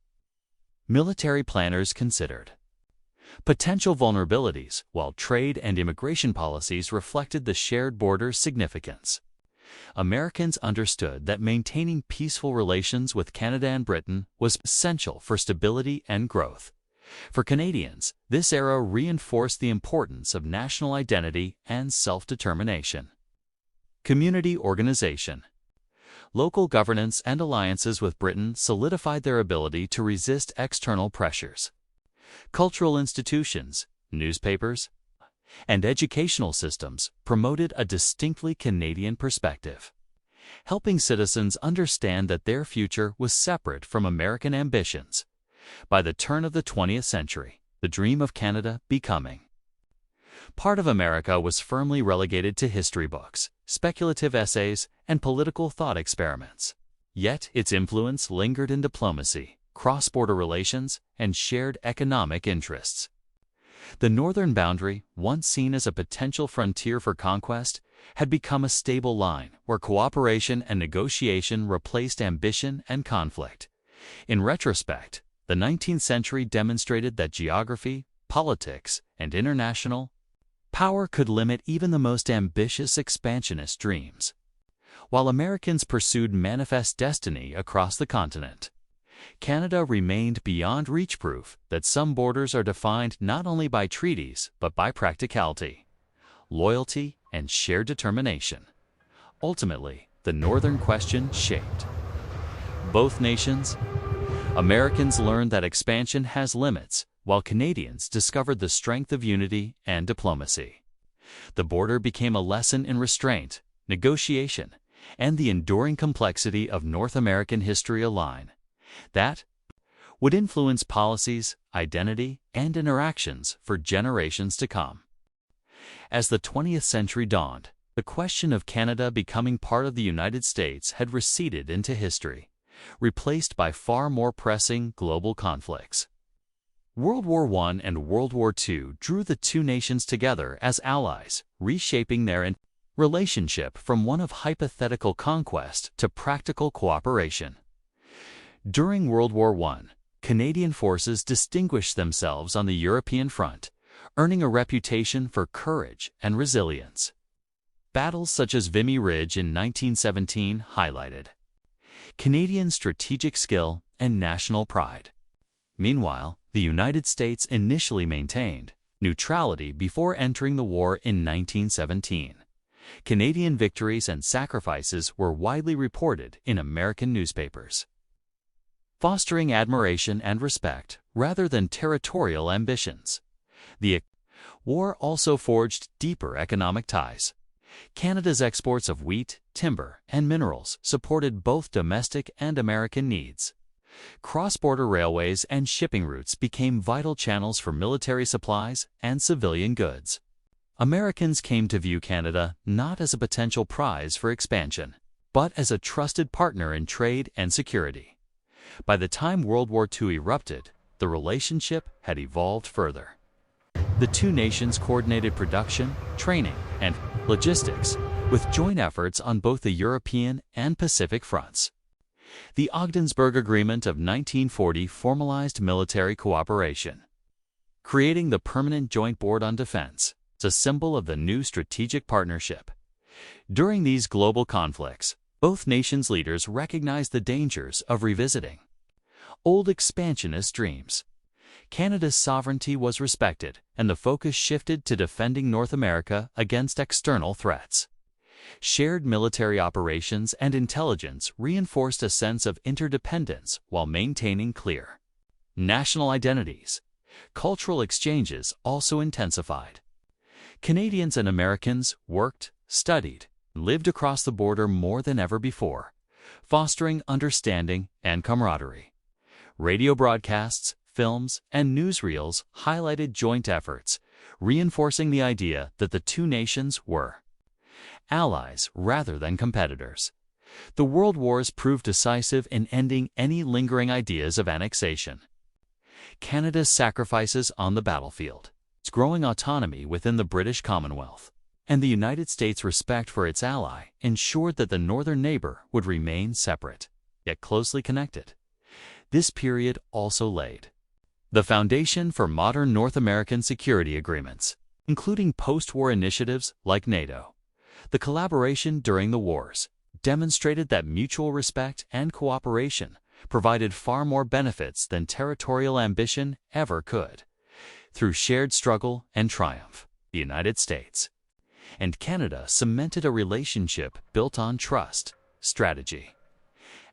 Military planners considered potential vulnerabilities, while trade and immigration policies reflected the shared border's significance. Americans understood that maintaining peaceful relations with Canada and Britain was essential for stability and growth. For Canadians, this era reinforced the importance of national identity and self-determination. Community organization. Local governance and alliances with Britain solidified their ability to resist external pressures. Cultural institutions, newspapers, and educational systems promoted a distinctly Canadian perspective, helping citizens understand that their future was separate from American ambitions. By the turn of the 20th century, the dream of Canada becoming part of America was firmly relegated to history books, speculative essays, and political thought experiments. Yet its influence lingered in diplomacy, cross-border relations, and shared economic interests. The northern boundary, once seen as a potential frontier for conquest, had become a stable line where cooperation and negotiation replaced ambition and conflict. In retrospect, the 19th century demonstrated that geography, politics, and international power could limit even the most ambitious expansionist dreams. While Americans pursued manifest destiny across the continent, Canada remained beyond reach, proof that some borders are defined not only by treaties but by practicality, loyalty, and shared determination. Ultimately, the Northern Question shaped both nations. Americans learned that expansion has limits, while Canadians discovered the strength of unity and diplomacy. The border became a lesson in restraint, negotiation, and the enduring complexity of North American history, a line that would influence policies, identity, and interactions for generations to come. As the 20th century dawned, the question of Canada becoming part of the United States had receded into history, replaced by far more pressing global conflicts. World War I and World War II drew the two nations together as allies, reshaping their relationship from one of hypothetical conquest to practical cooperation. During World War I, Canadian forces distinguished themselves on the European front, earning a reputation for courage and resilience. Battles such as Vimy Ridge in 1917 highlighted Canadian strategic skill and national pride. Meanwhile, the United States initially maintained neutrality before entering the war in 1917. Canadian victories and sacrifices were widely reported in American newspapers, fostering admiration and respect rather than territorial ambitions. The war also forged deeper economic ties. Canada's exports of wheat, timber, and minerals supported both domestic and American needs. Cross-border railways and shipping routes became vital channels for military supplies and civilian goods. Americans came to view Canada not as a potential prize for expansion, but as a trusted partner in trade and security. By the time World War II erupted, the relationship had evolved further. The two nations coordinated production, training, and logistics, with joint efforts on both the European and Pacific fronts. The Ogdensburg Agreement of 1940 formalized military cooperation, creating the Permanent Joint Board on Defense, a symbol of the new strategic partnership. During these global conflicts, both nations' leaders recognized the dangers of revisiting old expansionist dreams. Canada's sovereignty was respected, and the focus shifted to defending North America against external threats. Shared military operations and intelligence reinforced a sense of interdependence while maintaining clear national identities. Cultural exchanges also intensified. Canadians and Americans worked, studied, and lived across the border more than ever before, fostering understanding and camaraderie. Radio broadcasts, films, and newsreels highlighted joint efforts, reinforcing the idea that the two nations were allies rather than competitors. The world wars proved decisive in ending any lingering ideas of annexation. Canada's sacrifices on the battlefield, its growing autonomy within the British Commonwealth, and the United States' respect for its ally ensured that the northern neighbor would remain separate, yet closely connected. This period also laid the foundation for modern North American security agreements, including post-war initiatives like NATO. The collaboration during the wars demonstrated that mutual respect and cooperation provided far more benefits than territorial ambition ever could. Through shared struggle and triumph, the United States and Canada cemented a relationship built on trust, strategy,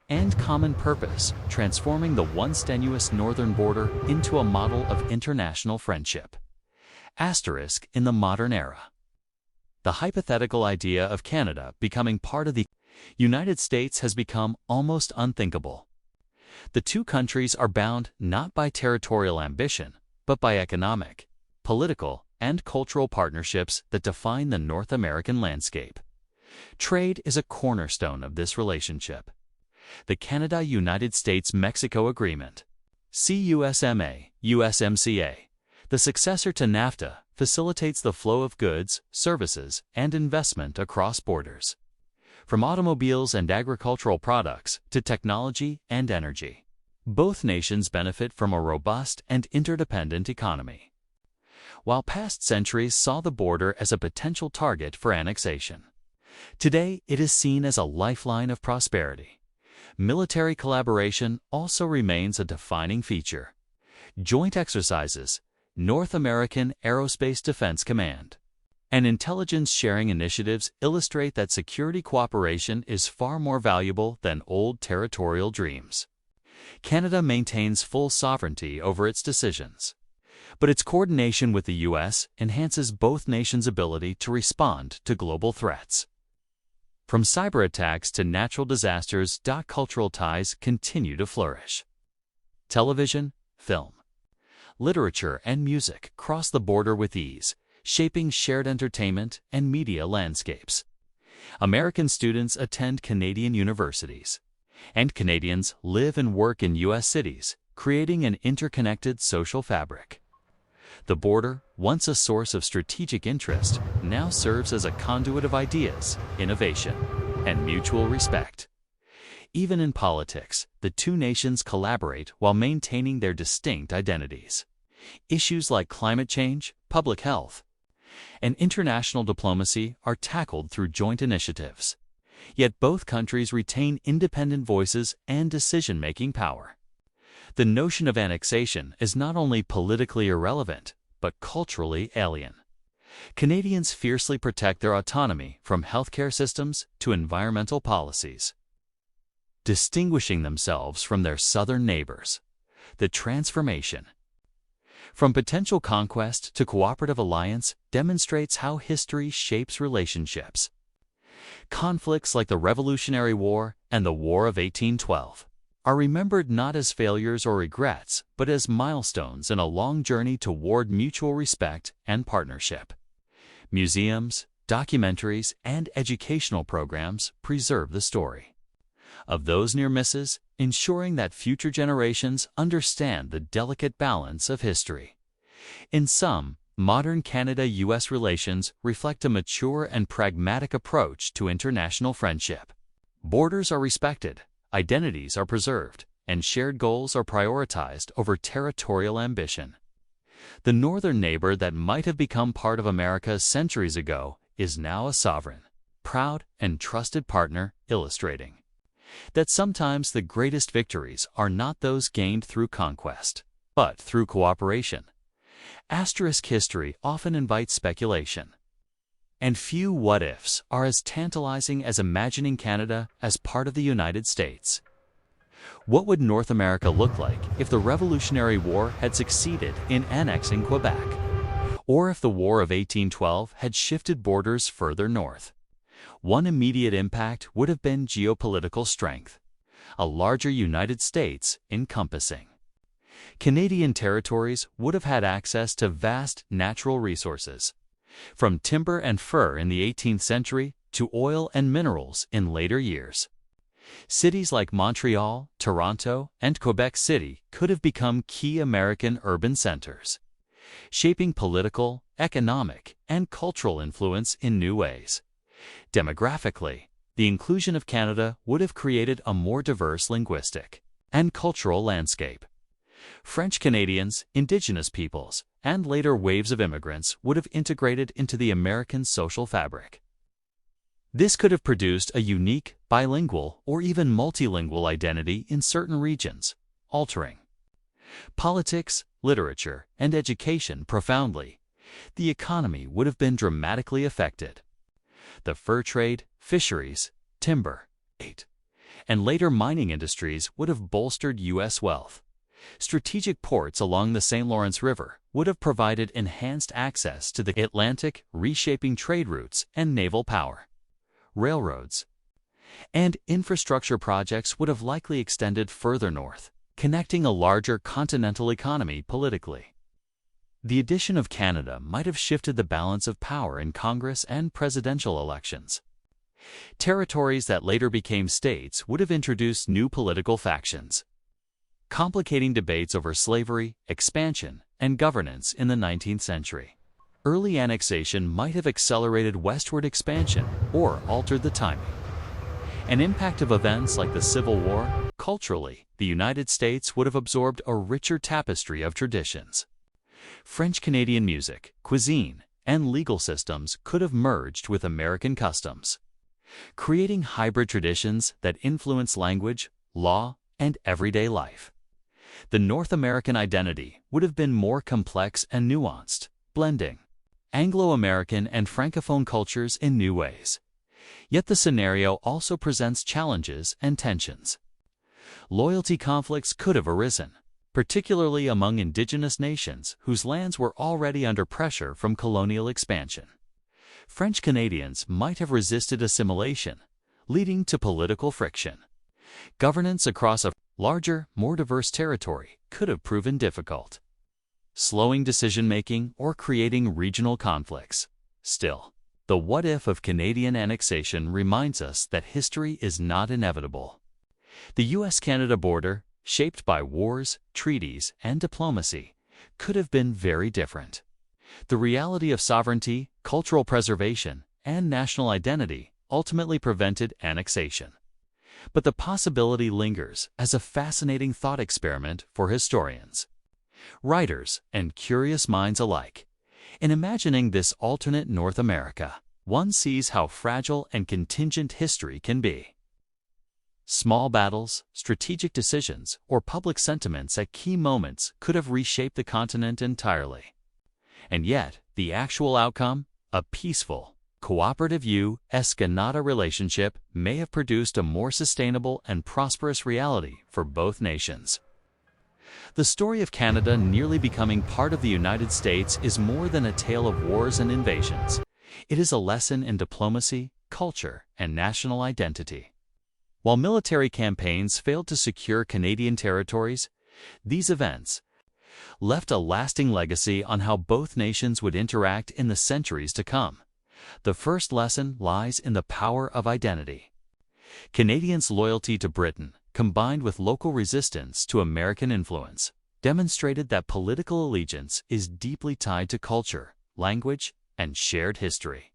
and common purpose, transforming the once tenuous northern border into a model of international friendship. Asterisk in the modern era. The hypothetical idea of Canada becoming part of the United States has become almost unthinkable. The two countries are bound not by territorial ambition, but by economic, political, and cultural partnerships that define the North American landscape. Trade is a cornerstone of this relationship. The Canada-United States-Mexico Agreement, CUSMA, USMCA, the successor to NAFTA, facilitates the flow of goods, services, and investment across borders, from automobiles and agricultural products to technology and energy. Both nations benefit from a robust and interdependent economy. While past centuries saw the border as a potential target for annexation, today it is seen as a lifeline of prosperity. Military collaboration also remains a defining feature. Joint exercises, North American Aerospace Defense Command, and intelligence-sharing initiatives illustrate that security cooperation is far more valuable than old territorial dreams. Canada maintains full sovereignty over its decisions, but its coordination with the U.S. enhances both nations' ability to respond to global threats. From cyber attacks to natural disasters, cultural ties continue to flourish. Television, film, literature, and music cross the border with ease, shaping shared entertainment and media landscapes. American students attend Canadian universities, and Canadians live and work in U.S. cities, creating an interconnected social fabric. The border, once a source of strategic interest, now serves as a conduit of ideas, innovation, and mutual respect. Even in politics, the two nations collaborate while maintaining their distinct identities. Issues like climate change, public health, and international diplomacy are tackled through joint initiatives. Yet both countries retain independent voices and decision-making power. The notion of annexation is not only politically irrelevant, but culturally alien. Canadians fiercely protect their autonomy from healthcare systems to environmental policies, distinguishing themselves from their southern neighbors. The transformation from potential conquest to cooperative alliance demonstrates how history shapes relationships. Conflicts like the Revolutionary War and the War of 1812 are remembered not as failures or regrets, but as milestones in a long journey toward mutual respect and partnership. Museums, documentaries, and educational programs preserve the story of those near misses, ensuring that future generations understand the delicate balance of history. In sum, modern Canada-U.S. relations reflect a mature and pragmatic approach to international friendship. Borders are respected, identities are preserved, and shared goals are prioritized over territorial ambition. The northern neighbor that might have become part of America centuries ago is now a sovereign, proud, and trusted partner, illustrating that sometimes the greatest victories are not those gained through conquest, but through cooperation. Asterisk history often invites speculation, and few what-ifs are as tantalizing as imagining Canada as part of the United States. What would North America look like if the Revolutionary War had succeeded in annexing Quebec? Or if the War of 1812 had shifted borders further north? One immediate impact would have been geopolitical strength, a larger United States encompassing Canadian territories would have had access to vast natural resources, from timber and fur in the 18th century to oil and minerals in later years. Cities like Montreal, Toronto, and Quebec City could have become key American urban centers, shaping political, economic, and cultural influence in new ways. Demographically, the inclusion of Canada would have created a more diverse linguistic and cultural landscape. French Canadians, Indigenous peoples, and later waves of immigrants would have integrated into the American social fabric. This could have produced a unique, bilingual, or even multilingual identity in certain regions, altering politics, literature, and education profoundly. The economy would have been dramatically affected. The fur trade, fisheries, timber, and later mining industries would have bolstered U.S. wealth. Strategic ports along the St. Lawrence River would have provided enhanced access to the Atlantic, reshaping trade routes and naval power. Railroads and infrastructure projects would have likely extended further north, connecting a larger continental economy politically. The addition of Canada might have shifted the balance of power in Congress and presidential elections. Territories that later became states would have introduced new political factions, complicating debates over slavery, expansion, and governance in the 19th century. Early annexation might have accelerated westward expansion or altered the timing. An impact of events like the Civil War, culturally, the United States would have absorbed a richer tapestry of traditions. French-Canadian music, cuisine, and legal systems could have merged with American customs, creating hybrid traditions that influence language, law, and everyday life. The North American identity would have been more complex and nuanced, blending Anglo-American and Francophone cultures in new ways. Yet the scenario also presents challenges and tensions. Loyalty conflicts could have arisen, particularly among indigenous nations whose lands were already under pressure from colonial expansion. French Canadians might have resisted assimilation, leading to political friction. Governance across a larger, more diverse territory could have proven difficult, slowing decision-making or creating regional conflicts. Still, the what-if of Canadian annexation reminds us that history is not inevitable. The U.S.-Canada border, shaped by wars, treaties, and diplomacy, could have been very different. The reality of sovereignty, cultural preservation, and national identity ultimately prevented annexation. But the possibility lingers as a fascinating thought experiment for historians, writers, and curious minds alike. In imagining this alternate North America, one sees how fragile and contingent history can be. Small battles, strategic decisions, or public sentiments at key moments could have reshaped the continent entirely. And yet, the actual outcome, a peaceful, cooperative U.S.-Canada relationship, may have produced a more sustainable and prosperous reality for both nations. The story of Canada nearly becoming part of the United States is more than a tale of wars and invasions. It is a lesson in diplomacy, culture, and national identity. While military campaigns failed to secure Canadian territories, these events left a lasting legacy on how both nations would interact in the centuries to come. The first lesson lies in the power of identity. Canadians' loyalty to Britain, combined with local resistance to American influence, demonstrated that political allegiance is deeply tied to culture, language, and shared history.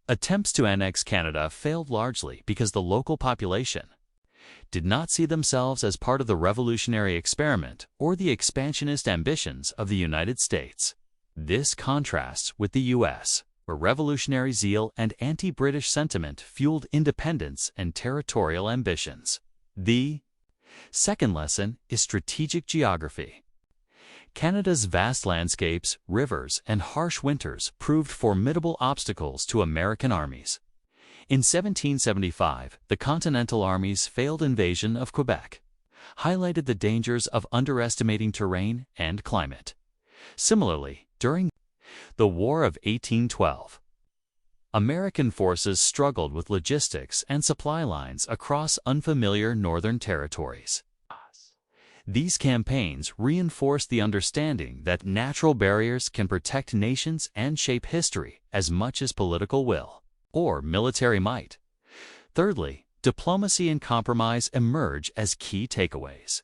Attempts to annex Canada failed largely because the local population did not see themselves as part of the revolutionary experiment or the expansionist ambitions of the United States. This contrasts with the U.S., where revolutionary zeal and anti-British sentiment fueled independence and territorial ambitions. The second lesson is strategic geography. Canada's vast landscapes, rivers, and harsh winters proved formidable obstacles to American armies. In 1775, the Continental Army's failed invasion of Quebec highlighted the dangers of underestimating terrain and climate. Similarly, during the War of 1812, American forces struggled with logistics and supply lines across unfamiliar northern territories. These campaigns reinforced the understanding that natural barriers can protect nations and shape history as much as political will or military might. Thirdly, diplomacy and compromise emerge as key takeaways.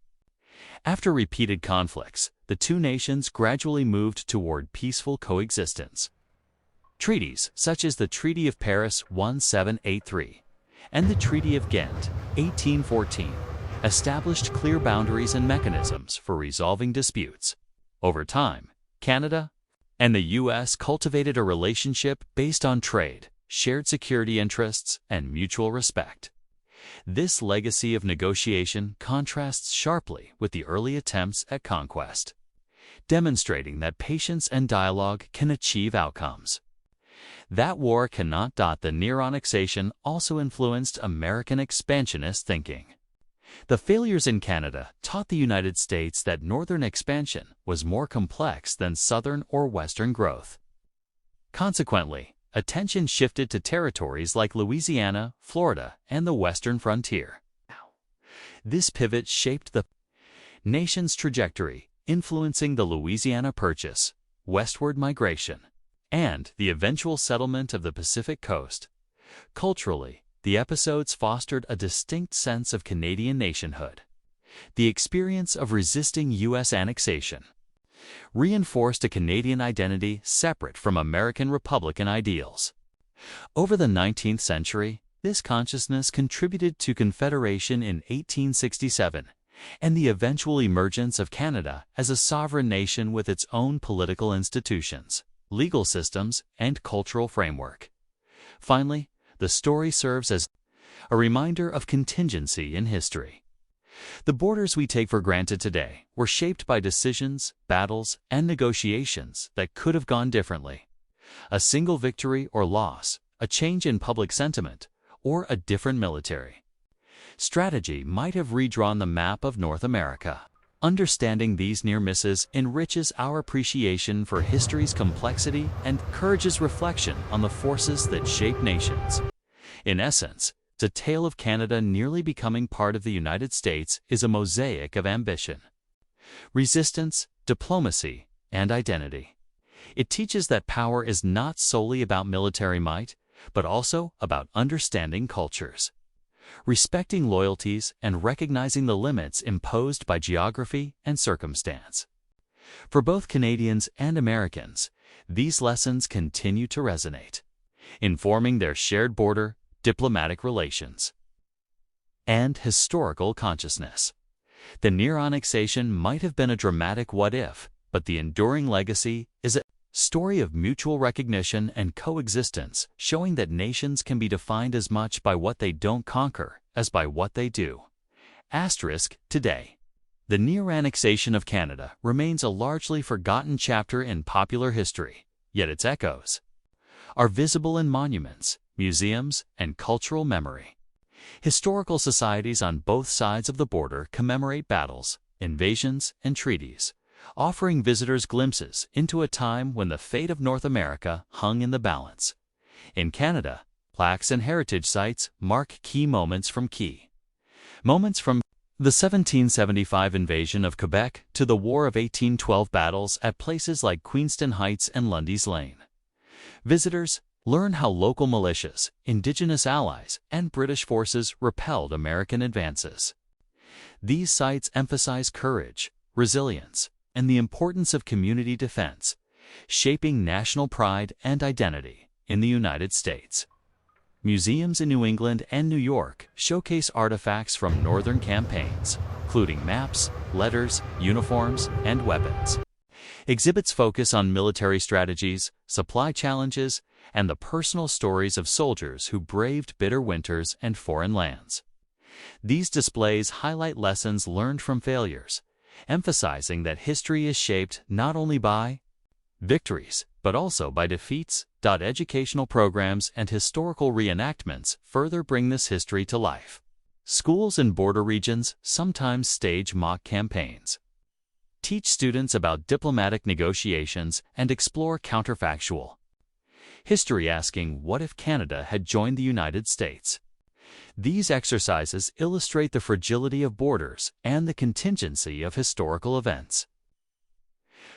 After repeated conflicts, the two nations gradually moved toward peaceful coexistence. Treaties such as the Treaty of Paris 1783 and the Treaty of Ghent 1814 established clear boundaries and mechanisms for resolving disputes. Over time, Canada and the U.S. cultivated a relationship based on trade, shared security interests, and mutual respect. This legacy of negotiation contrasts sharply with the early attempts at conquest, demonstrating that patience and dialogue can achieve outcomes. That war cannot dot the near annexation also influenced American expansionist thinking. The failures in Canada taught the United States that northern expansion was more complex than southern or western growth. Consequently, attention shifted to territories like Louisiana, Florida, and the western frontier. This pivot shaped the nation's trajectory, influencing the Louisiana Purchase, westward migration, and the eventual settlement of the Pacific coast. Culturally, the episodes fostered a distinct sense of Canadian nationhood. The experience of resisting U.S. annexation reinforced a Canadian identity separate from American Republican ideals. Over the 19th century, this consciousness contributed to Confederation in 1867 and the eventual emergence of Canada as a sovereign nation with its own political institutions, legal systems, and cultural framework. Finally, the story serves as a reminder of contingency in history. The borders we take for granted today were shaped by decisions, battles, and negotiations that could have gone differently. A single victory or loss, a change in public sentiment, or a different military strategy might have redrawn the map of North America. Understanding these near misses enriches our appreciation for history's complexity and encourages reflection on the forces that shape nations. In essence, the tale of Canada nearly becoming part of the United States is a mosaic of ambition, resistance, diplomacy, and identity. It teaches that power is not solely about military might, but also about understanding cultures, respecting loyalties, and recognizing the limits imposed by geography and circumstance. For both Canadians and Americans, these lessons continue to resonate, informing their shared border, diplomatic relations, and historical consciousness. The near annexation might have been a dramatic what-if, but the enduring legacy is a story of mutual recognition and coexistence, showing that nations can be defined as much by what they don't conquer as by what they do. Today, the near annexation of Canada remains a largely forgotten chapter in popular history, yet its echoes are visible in monuments, museums, and cultural memory. Historical societies on both sides of the border commemorate battles, invasions, and treaties, offering visitors glimpses into a time when the fate of North America hung in the balance. In Canada, plaques and heritage sites mark key moments from the 1775 invasion of Quebec to the War of 1812 battles at places like Queenston Heights and Lundy's Lane. Visitors learn how local militias, Indigenous allies, and British forces repelled American advances. These sites emphasize courage, resilience, and the importance of community defense, shaping national pride and identity in the United States. Museums in New England and New York showcase artifacts from northern campaigns, including maps, letters, uniforms, and weapons. Exhibits focus on military strategies, supply challenges, and the personal stories of soldiers who braved bitter winters and foreign lands. These displays highlight lessons learned from failures, emphasizing that history is shaped not only by victories, but also by defeats. Educational programs and historical reenactments further bring this history to life. Schools in border regions sometimes stage mock campaigns, teach students about diplomatic negotiations, and explore counterfactual history, asking what if Canada had joined the United States. These exercises illustrate the fragility of borders and the contingency of historical events,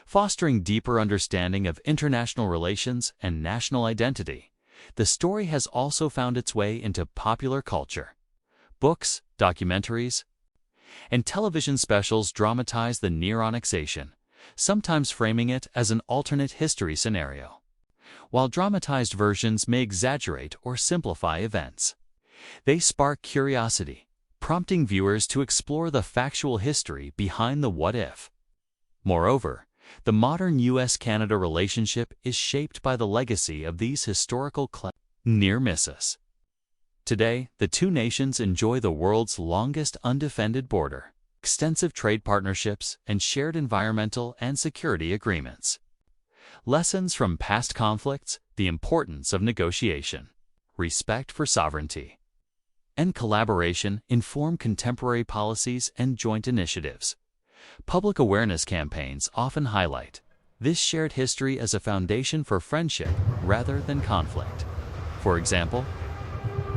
fostering deeper understanding of international relations and national identity. The story has also found its way into popular culture. Books, documentaries, and television specials dramatize the near annexation, sometimes framing it as an alternate history scenario. While dramatized versions may exaggerate or simplify events, they spark curiosity, prompting viewers to explore the factual history behind the what-if. Moreover, the modern U.S.-Canada relationship is shaped by the legacy of these historical near misses. Today, the two nations enjoy the world's longest undefended border, extensive trade partnerships, and shared environmental and security agreements. Lessons from past conflicts: the importance of negotiation, respect for sovereignty, and collaboration inform contemporary policies and joint initiatives. Public awareness campaigns often highlight this shared history as a foundation for friendship rather than conflict. For example,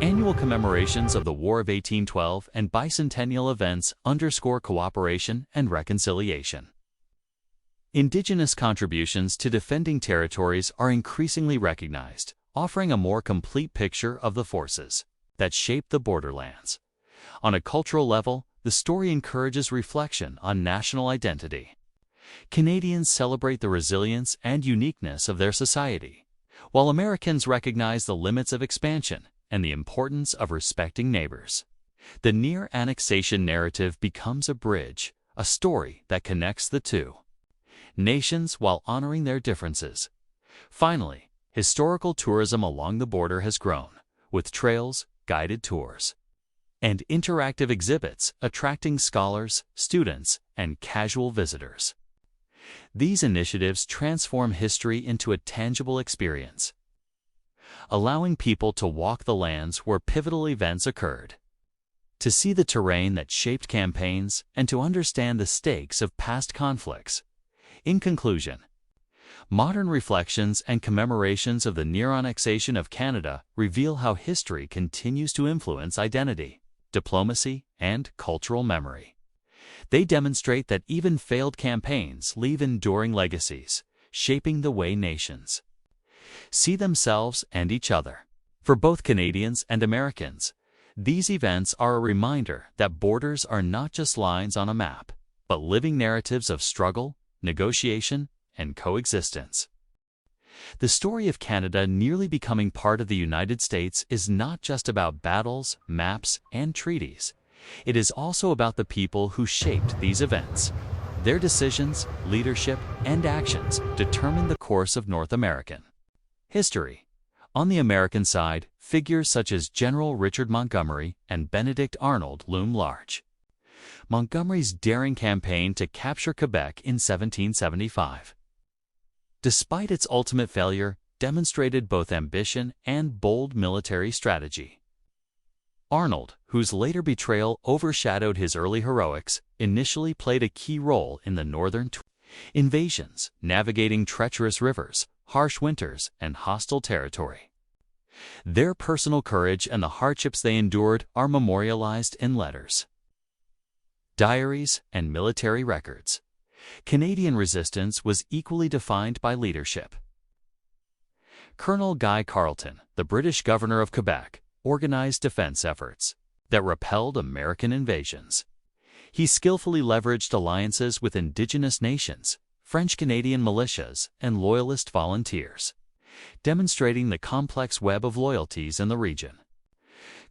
annual commemorations of the War of 1812 and bicentennial events underscore cooperation and reconciliation. Indigenous contributions to defending territories are increasingly recognized, offering a more complete picture of the forces that shape the borderlands. On a cultural level, the story encourages reflection on national identity. Canadians celebrate the resilience and uniqueness of their society, while Americans recognize the limits of expansion and the importance of respecting neighbors. The near annexation narrative becomes a bridge, a story that connects the two nations while honoring their differences. Finally, historical tourism along the border has grown, with trails, guided tours, and interactive exhibits attracting scholars, students, and casual visitors. These initiatives transform history into a tangible experience, allowing people to walk the lands where pivotal events occurred, to see the terrain that shaped campaigns, and to understand the stakes of past conflicts. In conclusion, modern reflections and commemorations of the near annexation of Canada reveal how history continues to influence identity, diplomacy, and cultural memory. They demonstrate that even failed campaigns leave enduring legacies, shaping the way nations see themselves and each other. For both Canadians and Americans, these events are a reminder that borders are not just lines on a map, but living narratives of struggle, negotiation, and coexistence. The story of Canada nearly becoming part of the United States is not just about battles, maps, and treaties. It is also about the people who shaped these events. Their decisions, leadership, and actions determine the course of North American history. On the American side, figures such as General Richard Montgomery and Benedict Arnold loom large. Montgomery's daring campaign to capture Quebec in 1775, despite its ultimate failure, demonstrated both ambition and bold military strategy. Arnold, whose later betrayal overshadowed his early heroics, initially played a key role in the northern invasions, navigating treacherous rivers, harsh winters, and hostile territory. Their personal courage and the hardships they endured are memorialized in letters, diaries, and military records. Canadian resistance was equally defined by leadership. Colonel Guy Carleton, the British governor of Quebec, organized defense efforts that repelled American invasions. He skillfully leveraged alliances with indigenous nations, French-Canadian militias, and Loyalist volunteers, demonstrating the complex web of loyalties in the region.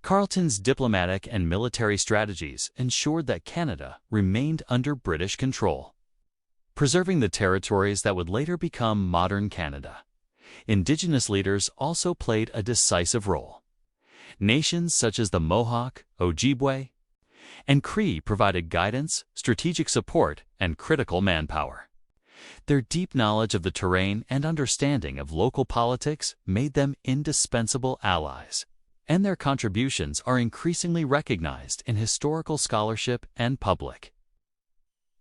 Carleton's diplomatic and military strategies ensured that Canada remained under British control, preserving the territories that would later become modern Canada. Indigenous leaders also played a decisive role. Nations such as the Mohawk, Ojibwe, and Cree provided guidance, strategic support, and critical manpower. Their deep knowledge of the terrain and understanding of local politics made them indispensable allies, and their contributions are increasingly recognized in historical scholarship and public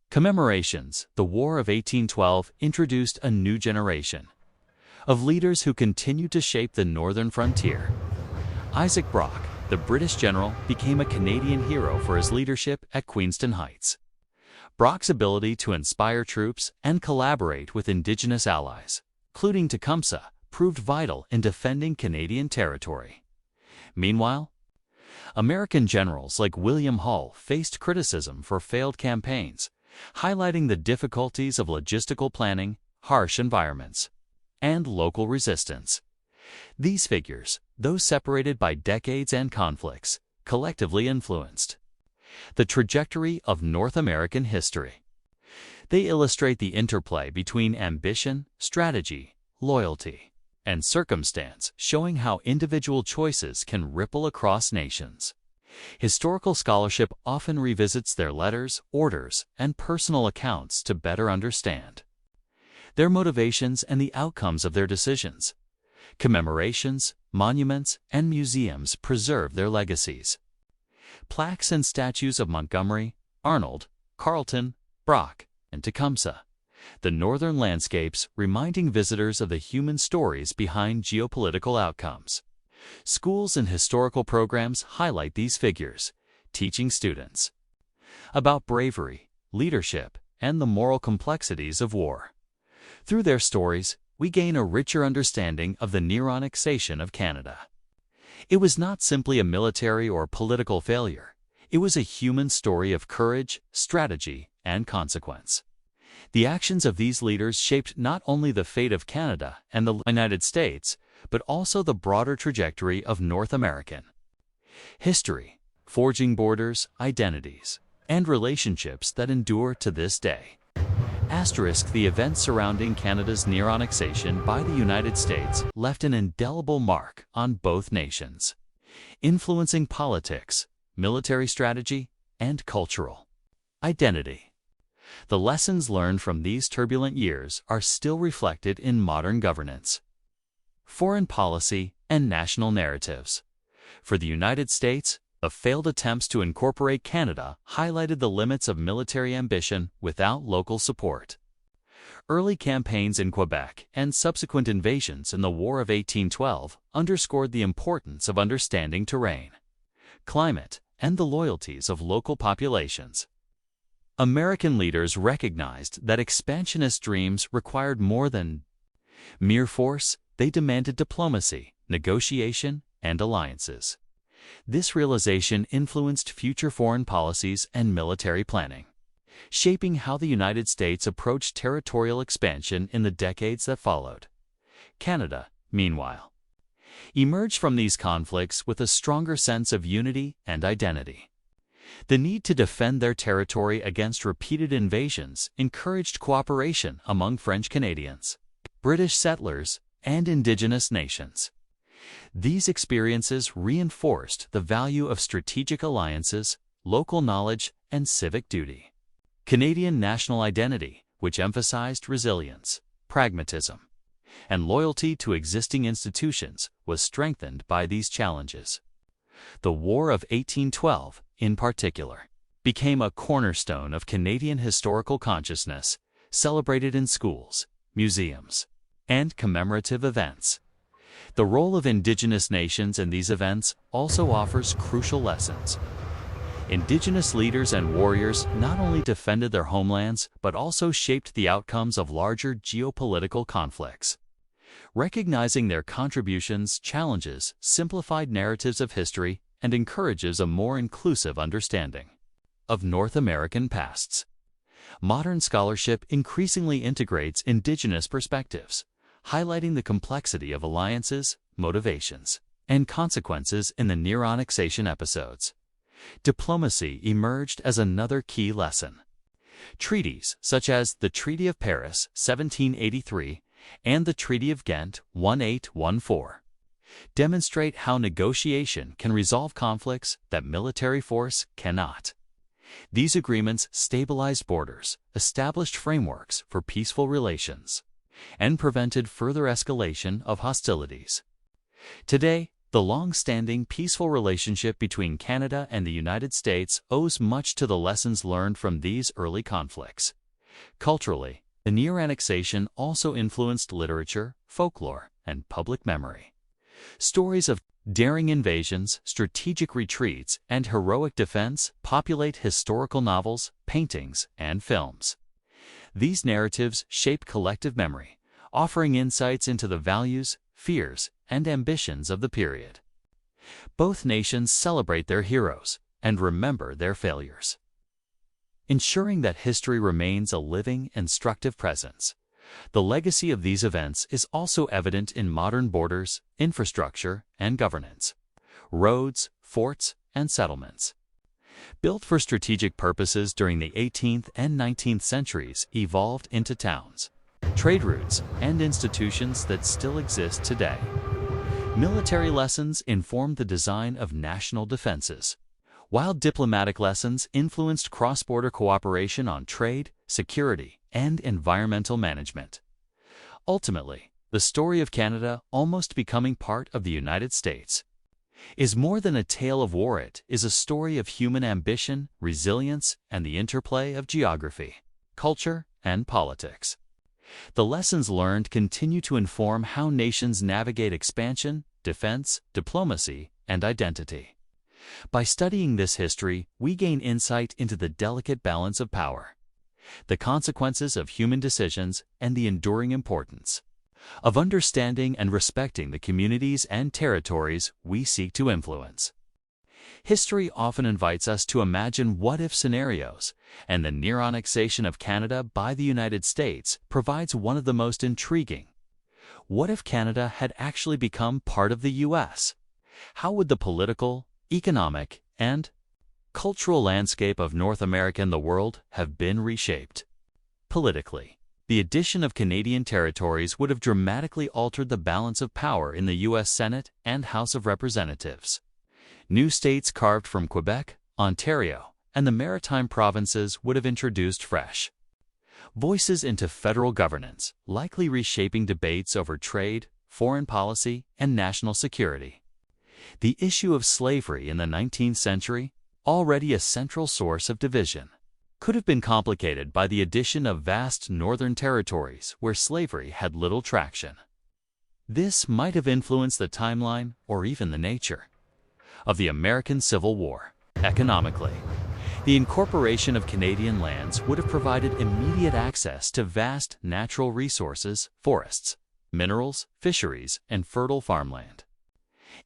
commemorations. The War of 1812 introduced a new generation of leaders who continued to shape the northern frontier. Isaac Brock, the British general, became a Canadian hero for his leadership at Queenston Heights. Brock's ability to inspire troops and collaborate with Indigenous allies, including Tecumseh, proved vital in defending Canadian territory. Meanwhile, American generals like William Hull faced criticism for failed campaigns, highlighting the difficulties of logistical planning, harsh environments, and local resistance. These figures, though separated by decades and conflicts, collectively influenced the trajectory of North American history. They illustrate the interplay between ambition, strategy, loyalty, and circumstance, showing how individual choices can ripple across nations. Historical scholarship often revisits their letters, orders, and personal accounts to better understand their motivations and the outcomes of their decisions. Commemorations, monuments, and museums preserve their legacies, plaques and statues of Montgomery, Arnold, Carleton, Brock, and Tecumseh, the northern landscapes reminding visitors of the human stories behind geopolitical outcomes. Schools and historical programs highlight these figures, teaching students about bravery, leadership, and the moral complexities of war. Through their stories, we gain a richer understanding of the near annexation of Canada. It was not simply a military or political failure. It was a human story of courage, strategy, and consequence. The actions of these leaders shaped not only the fate of Canada and the United States, but also the broader trajectory of North American history, forging borders, identities, and relationships that endure to this day. The events surrounding Canada's near annexation by the United States left an indelible mark on both nations, influencing politics, military strategy, and cultural identity. The lessons learned from these turbulent years are still reflected in modern governance, foreign policy, and national narratives. For the United States, the failed attempts to incorporate Canada highlighted the limits of military ambition without local support. Early campaigns in Quebec and subsequent invasions in the War of 1812 underscored the importance of understanding terrain, climate, and the loyalties of local populations. American leaders recognized that expansionist dreams required more than mere force. They demanded diplomacy, negotiation, and alliances. This realization influenced future foreign policies and military planning, shaping how the United States approached territorial expansion in the decades that followed. Canada, meanwhile, emerged from these conflicts with a stronger sense of unity and identity. The need to defend their territory against repeated invasions encouraged cooperation among French Canadians, British settlers, and Indigenous nations. These experiences reinforced the value of strategic alliances, local knowledge, and civic duty. Canadian national identity, which emphasized resilience, pragmatism, and loyalty to existing institutions, was strengthened by these challenges. The War of 1812, in particular, became a cornerstone of Canadian historical consciousness, celebrated in schools, museums, and commemorative events. The role of Indigenous nations in these events also offers crucial lessons. Indigenous leaders and warriors not only defended their homelands, but also shaped the outcomes of larger geopolitical conflicts. Recognizing their contributions challenges simplified narratives of history and encourages a more inclusive understanding of North American pasts. Modern scholarship increasingly integrates Indigenous perspectives, highlighting the complexity of alliances, motivations, and consequences in the near annexation episodes. Diplomacy emerged as another key lesson. Treaties such as the Treaty of Paris, 1783, and the Treaty of Ghent, 1814, demonstrate how negotiation can resolve conflicts that military force cannot. These agreements stabilized borders, established frameworks for peaceful relations, and prevented further escalation of hostilities. Today, the long-standing peaceful relationship between Canada and the United States owes much to the lessons learned from these early conflicts. Culturally, the near annexation also influenced literature, folklore, and public memory. Stories of daring invasions, strategic retreats, and heroic defense populate historical novels, paintings, and films. These narratives shape collective memory, offering insights into the values, fears, and ambitions of the period. Both nations celebrate their heroes and remember their failures, ensuring that history remains a living, instructive presence. The legacy of these events is also evident in modern borders, infrastructure, and governance. Roads, forts, and settlements, built for strategic purposes during the 18th and 19th centuries, evolved into towns, trade routes, and institutions that still exist today. Military lessons informed the design of national defenses, while diplomatic lessons influenced cross-border cooperation on trade, security, and environmental management. Ultimately, the story of Canada almost becoming part of the United States is more than a tale of war. It is a story of human ambition, resilience, and the interplay of geography, culture, and politics. The lessons learned continue to inform how nations navigate expansion, defense, diplomacy, and identity. By studying this history, we gain insight into the delicate balance of power, the consequences of human decisions, and the enduring importance of understanding and respecting the communities and territories we seek to influence. History often invites us to imagine what-if scenarios, and the near annexation of Canada by the United States provides one of the most intriguing. What if Canada had actually become part of the U.S.? How would the political, economic, and cultural landscape of North America and the world have been reshaped? Politically, the addition of Canadian territories would have dramatically altered the balance of power in the U.S. Senate and House of Representatives. New states carved from Quebec, Ontario, and the Maritime provinces would have introduced fresh voices into federal governance, likely reshaping debates over trade, foreign policy, and national security. The issue of slavery in the 19th century, already a central source of division, could have been complicated by the addition of vast northern territories where slavery had little traction. This might have influenced the timeline or even the nature of the American Civil War. Economically, the incorporation of Canadian lands would have provided immediate access to vast natural resources, forests, minerals, fisheries, and fertile farmland.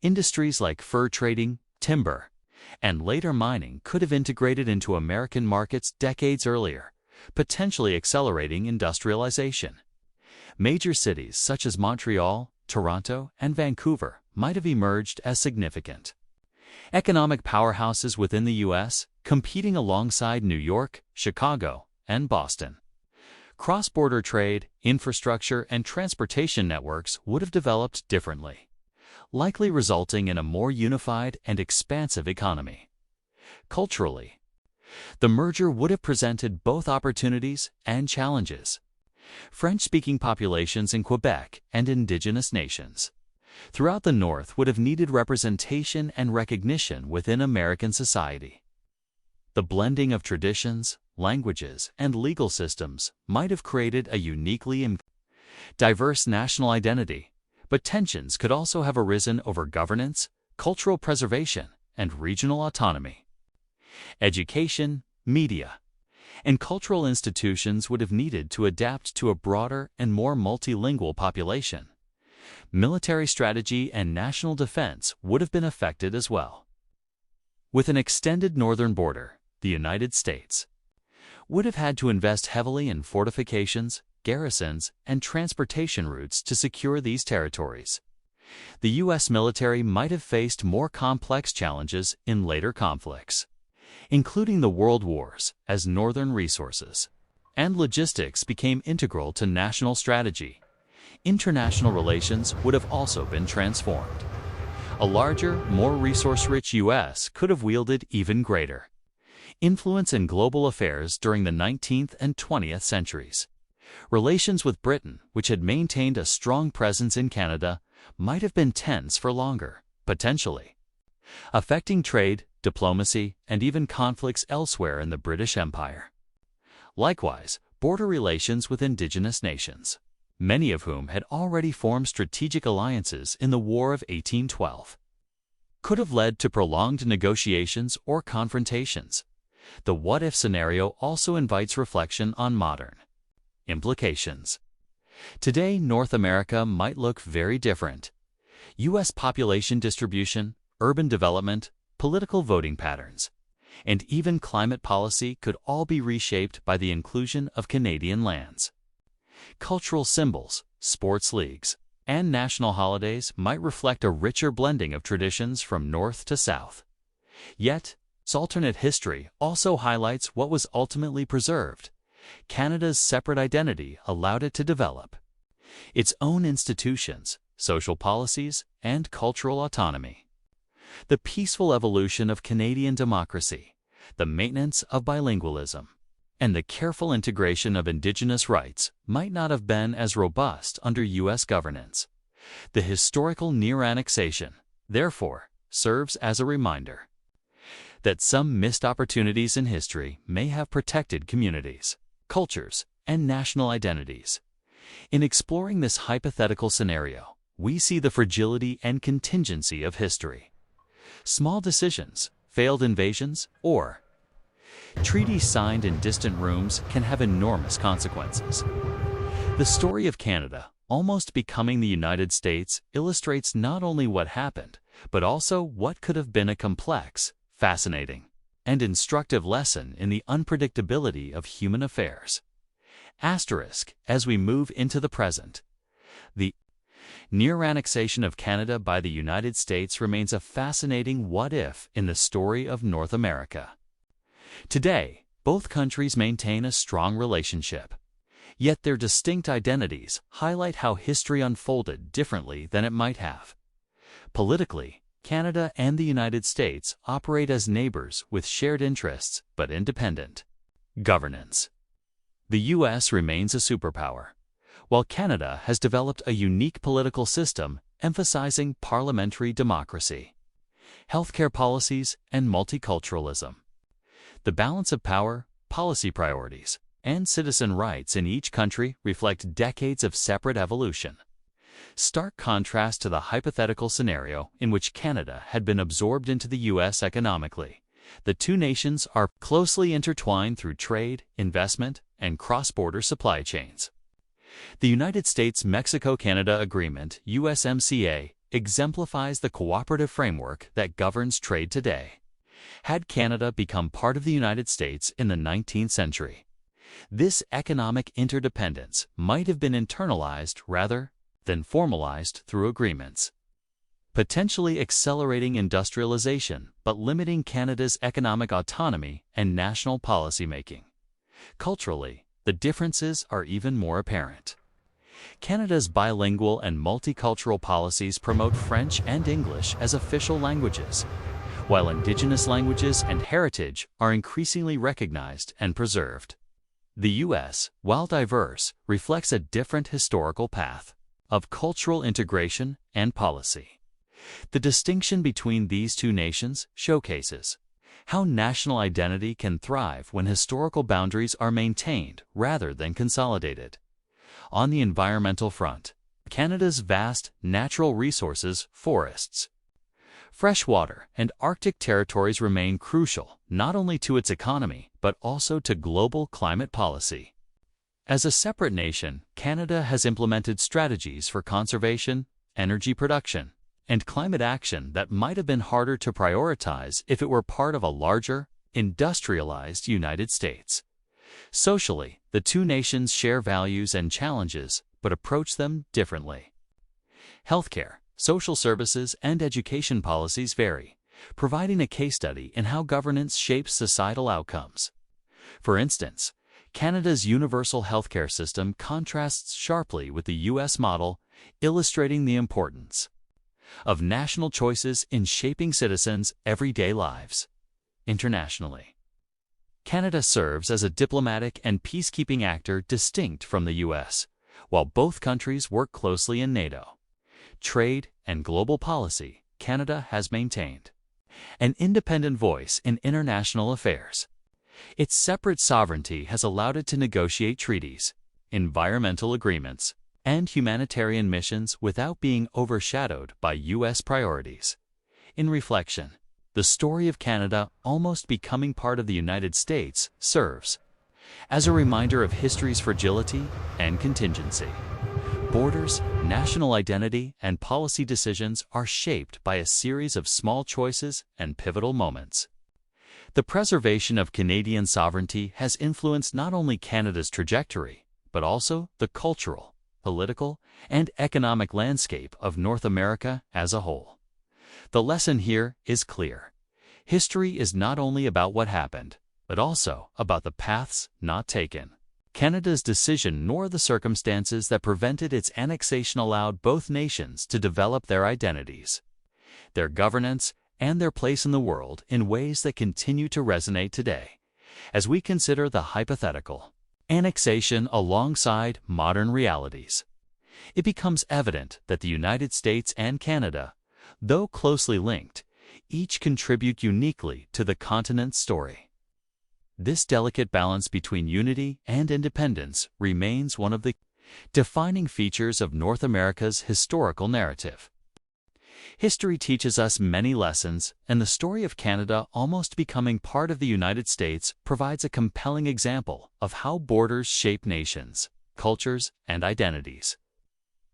Industries like fur trading, timber, and later mining could have integrated into American markets decades earlier, potentially accelerating industrialization. Major cities such as Montreal, Toronto, and Vancouver might have emerged as significant economic powerhouses within the U.S., competing alongside New York, Chicago, and Boston. Cross-border trade, infrastructure, and transportation networks would have developed differently, likely resulting in a more unified and expansive economy. Culturally, the merger would have presented both opportunities and challenges. French-speaking populations in Quebec and Indigenous nations throughout the North would have needed representation and recognition within American society. The blending of traditions, languages, and legal systems might have created a uniquely diverse national identity, but tensions could also have arisen over governance, cultural preservation, and regional autonomy. Education, media, and cultural institutions would have needed to adapt to a broader and more multilingual population. Military strategy and national defense would have been affected as well. With an extended northern border, the United States would have had to invest heavily in fortifications, garrisons, and transportation routes to secure these territories. The U.S. military might have faced more complex challenges in later conflicts, including the World Wars, as northern resources and logistics became integral to national strategy. International relations would have also been transformed. A larger, more resource-rich U.S. could have wielded even greater influence in global affairs during the 19th and 20th centuries. Relations with Britain, which had maintained a strong presence in Canada, might have been tense for longer, potentially affecting trade, diplomacy, and even conflicts elsewhere in the British Empire. Likewise, border relations with Indigenous nations, many of whom had already formed strategic alliances in the War of 1812, could have led to prolonged negotiations or confrontations. The what-if scenario also invites reflection on modern implications. Today, North America might look very different. U.S. population distribution, urban development, political voting patterns, and even climate policy could all be reshaped by the inclusion of Canadian lands. Cultural symbols, sports leagues, and national holidays might reflect a richer blending of traditions from north to south. Yet, its alternate history also highlights what was ultimately preserved. Canada's separate identity allowed it to develop its own institutions, social policies, and cultural autonomy. The peaceful evolution of Canadian democracy, the maintenance of bilingualism, and the careful integration of Indigenous rights might not have been as robust under U.S. governance. The historical near annexation, therefore, serves as a reminder that some missed opportunities in history may have protected communities, cultures, and national identities. In exploring this hypothetical scenario, we see the fragility and contingency of history. Small decisions, failed invasions, or treaties signed in distant rooms can have enormous consequences. The story of Canada, almost becoming the United States, illustrates not only what happened, but also what could have been a complex, fascinating, and instructive lesson in the unpredictability of human affairs. As we move into the present, the near annexation of Canada by the United States remains a fascinating what-if in the story of North America. Today, both countries maintain a strong relationship, yet their distinct identities highlight how history unfolded differently than it might have. Politically, Canada and the United States operate as neighbors with shared interests but independent. Governance. The U.S. remains a superpower, while Canada has developed a unique political system emphasizing parliamentary democracy, healthcare policies, and multiculturalism. The balance of power, policy priorities, and citizen rights in each country reflect decades of separate evolution. Stark contrast to the hypothetical scenario in which Canada had been absorbed into the U.S. economically. The two nations are closely intertwined through trade, investment, and cross-border supply chains. The United States-Mexico-Canada Agreement, USMCA, exemplifies the cooperative framework that governs trade today. Had Canada become part of the United States in the 19th century, this economic interdependence might have been internalized rather than formalized through agreements, potentially accelerating industrialization but limiting Canada's economic autonomy and national policymaking. Culturally, the differences are even more apparent. Canada's bilingual and multicultural policies promote French and English as official languages, while Indigenous languages and heritage are increasingly recognized and preserved. The U.S., while diverse, reflects a different historical path of cultural integration and policy. The distinction between these two nations showcases how national identity can thrive when historical boundaries are maintained rather than consolidated. On the environmental front, Canada's vast natural resources, forests, freshwater, and Arctic territories remain crucial not only to its economy but also to global climate policy. As a separate nation, Canada has implemented strategies for conservation, energy production, and climate action that might have been harder to prioritize if it were part of a larger, industrialized United States. Socially, the two nations share values and challenges, but approach them differently. Healthcare, social services, and education policies vary, providing a case study in how governance shapes societal outcomes. For instance, Canada's universal healthcare system contrasts sharply with the U.S. model, illustrating the importance of national choices in shaping citizens' everyday lives. Internationally, Canada serves as a diplomatic and peacekeeping actor distinct from the U.S., while both countries work closely in NATO. Trade and global policy, Canada has maintained an independent voice in international affairs. Its separate sovereignty has allowed it to negotiate treaties, environmental agreements, and humanitarian missions without being overshadowed by U.S. priorities. In reflection, the story of Canada almost becoming part of the United States serves as a reminder of history's fragility and contingency. Borders, national identity, and policy decisions are shaped by a series of small choices and pivotal moments. The preservation of Canadian sovereignty has influenced not only Canada's trajectory, but also the cultural, political, and economic landscape of North America as a whole. The lesson here is clear. History is not only about what happened, but also about the paths not taken. Canada's decision nor the circumstances that prevented its annexation allowed both nations to develop their identities, their governance, and their place in the world in ways that continue to resonate today. As we consider the hypothetical annexation alongside modern realities, it becomes evident that the United States and Canada, though closely linked, each contribute uniquely to the continent's story. This delicate balance between unity and independence remains one of the defining features of North America's historical narrative. History teaches us many lessons, and the story of Canada almost becoming part of the United States provides a compelling example of how borders shape nations, cultures, and identities.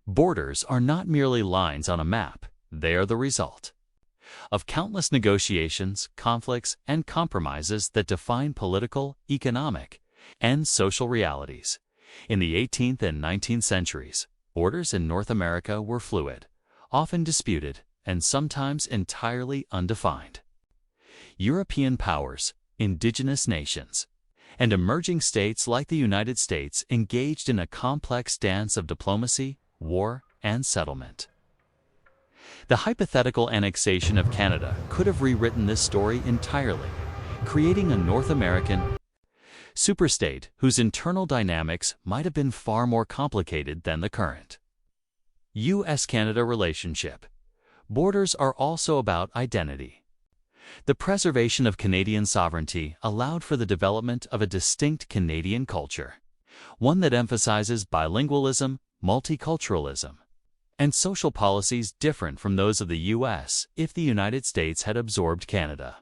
Borders are not merely lines on a map, they are the result of countless negotiations, conflicts, and compromises that define political, economic, and social realities. In the 18th and 19th centuries, borders in North America were fluid, often disputed, and sometimes entirely undefined. European powers, indigenous nations, and emerging states like the United States engaged in a complex dance of diplomacy, war, and settlement. The hypothetical annexation of Canada could have rewritten this story entirely, creating a North American superstate whose internal dynamics might have been far more complicated than the current U.S.-Canada relationship. Borders are also about identity. The preservation of Canadian sovereignty allowed for the development of a distinct Canadian culture, one that emphasizes bilingualism, multiculturalism, and social policies different from those of the U.S. if the United States had absorbed Canada.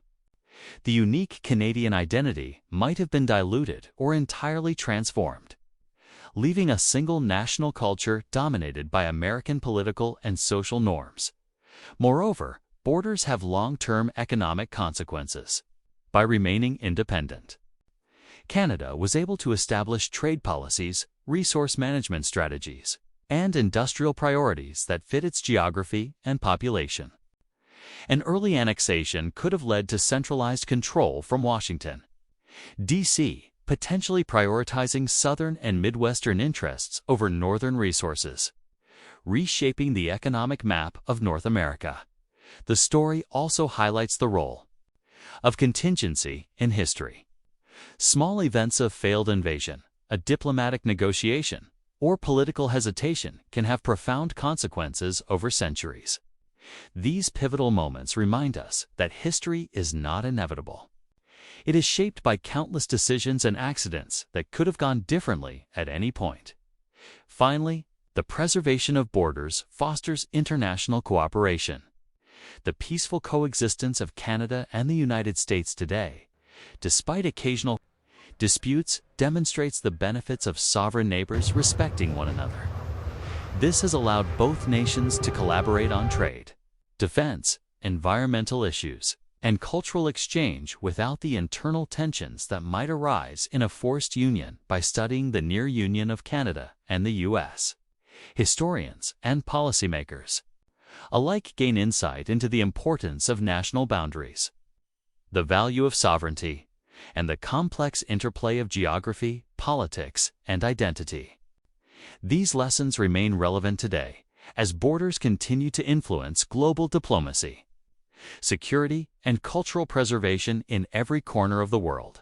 The unique Canadian identity might have been diluted or entirely transformed, leaving a single national culture dominated by American political and social norms. Moreover, borders have long-term economic consequences. By remaining independent, Canada was able to establish trade policies, resource management strategies, and industrial priorities that fit its geography and population. An early annexation could have led to centralized control from Washington, D.C., potentially prioritizing Southern and Midwestern interests over Northern resources, reshaping the economic map of North America. The story also highlights the role of contingency in history. Small events of failed invasion, a diplomatic negotiation, or political hesitation can have profound consequences over centuries. These pivotal moments remind us that history is not inevitable. It is shaped by countless decisions and accidents that could have gone differently at any point. Finally, the preservation of borders fosters international cooperation. The peaceful coexistence of Canada and the United States today, despite occasional disputes, demonstrates the benefits of sovereign neighbors respecting one another. This has allowed both nations to collaborate on trade, defense, environmental issues, and cultural exchange without the internal tensions that might arise in a forced union. By studying the near union of Canada and the U.S., historians and policymakers alike gain insight into the importance of national boundaries, the value of sovereignty, and the complex interplay of geography, politics, and identity. These lessons remain relevant today as borders continue to influence global diplomacy, security, and cultural preservation in every corner of the world.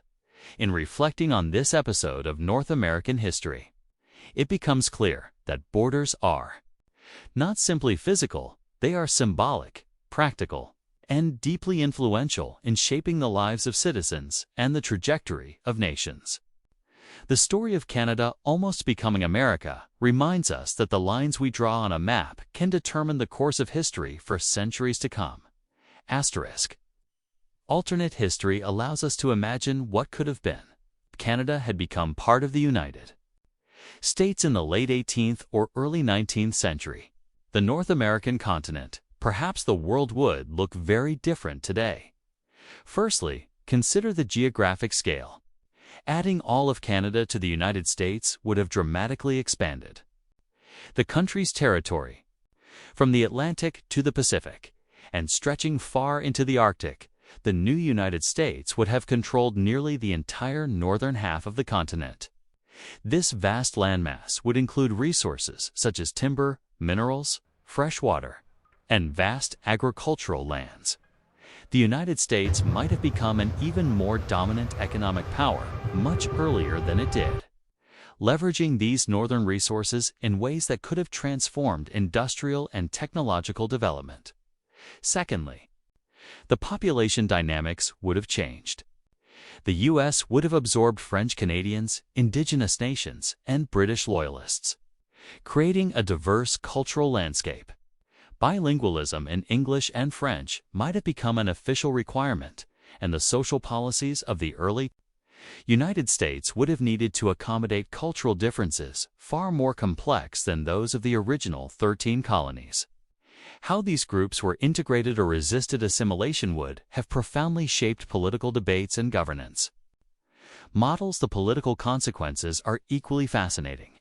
In reflecting on this episode of North American history, it becomes clear that borders are not simply physical, they are symbolic, practical, and deeply influential in shaping the lives of citizens and the trajectory of nations. The story of Canada almost becoming America reminds us that the lines we draw on a map can determine the course of history for centuries to come. Asterisk. Alternate history allows us to imagine what could have been. Canada had become part of the United States in the late 18th or early 19th century. The North American continent, perhaps the world, would look very different today. Firstly, consider the geographic scale. Adding all of Canada to the United States would have dramatically expanded the country's territory, from the Atlantic to the Pacific, and stretching far into the Arctic. The new United States would have controlled nearly the entire northern half of the continent. This vast landmass would include resources such as timber, minerals, fresh water, and vast agricultural lands. The United States might have become an even more dominant economic power much earlier than it did, leveraging these northern resources in ways that could have transformed industrial and technological development. Secondly, The population dynamics would have changed. The U.S. would have absorbed French Canadians, indigenous nations, and British loyalists, creating a diverse cultural landscape. Bilingualism in English and French might have become an official requirement, and the social policies of the early United States would have needed to accommodate cultural differences far more complex than those of the original 13 colonies. How these groups were integrated or resisted assimilation would have profoundly shaped political debates and governance. The political consequences are equally fascinating.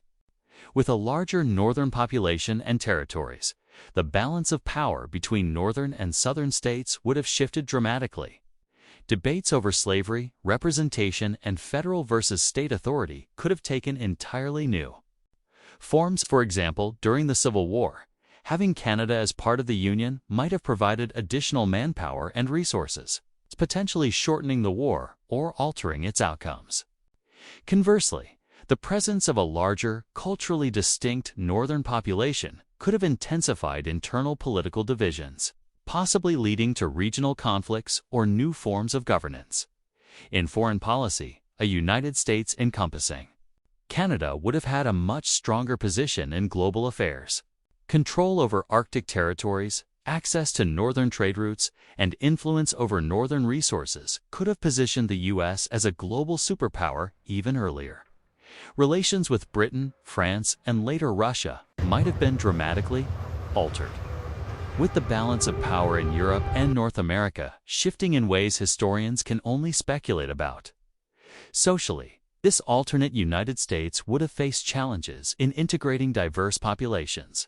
With a larger northern population and territories, the balance of power between northern and southern states would have shifted dramatically. Debates over slavery, representation, and federal versus state authority could have taken entirely new forms. For example, during the Civil War, having Canada as part of the Union might have provided additional manpower and resources, potentially shortening the war or altering its outcomes. Conversely, the presence of a larger, culturally distinct northern population could have intensified internal political divisions, possibly leading to regional conflicts or new forms of governance. In foreign policy, a United States encompassing Canada would have had a much stronger position in global affairs. Control over Arctic territories, access to northern trade routes, and influence over northern resources could have positioned the U.S. as a global superpower even earlier. Relations with Britain, France, and later Russia might have been dramatically altered, with the balance of power in Europe and North America shifting in ways historians can only speculate about. Socially, this alternate United States would have faced challenges in integrating diverse populations.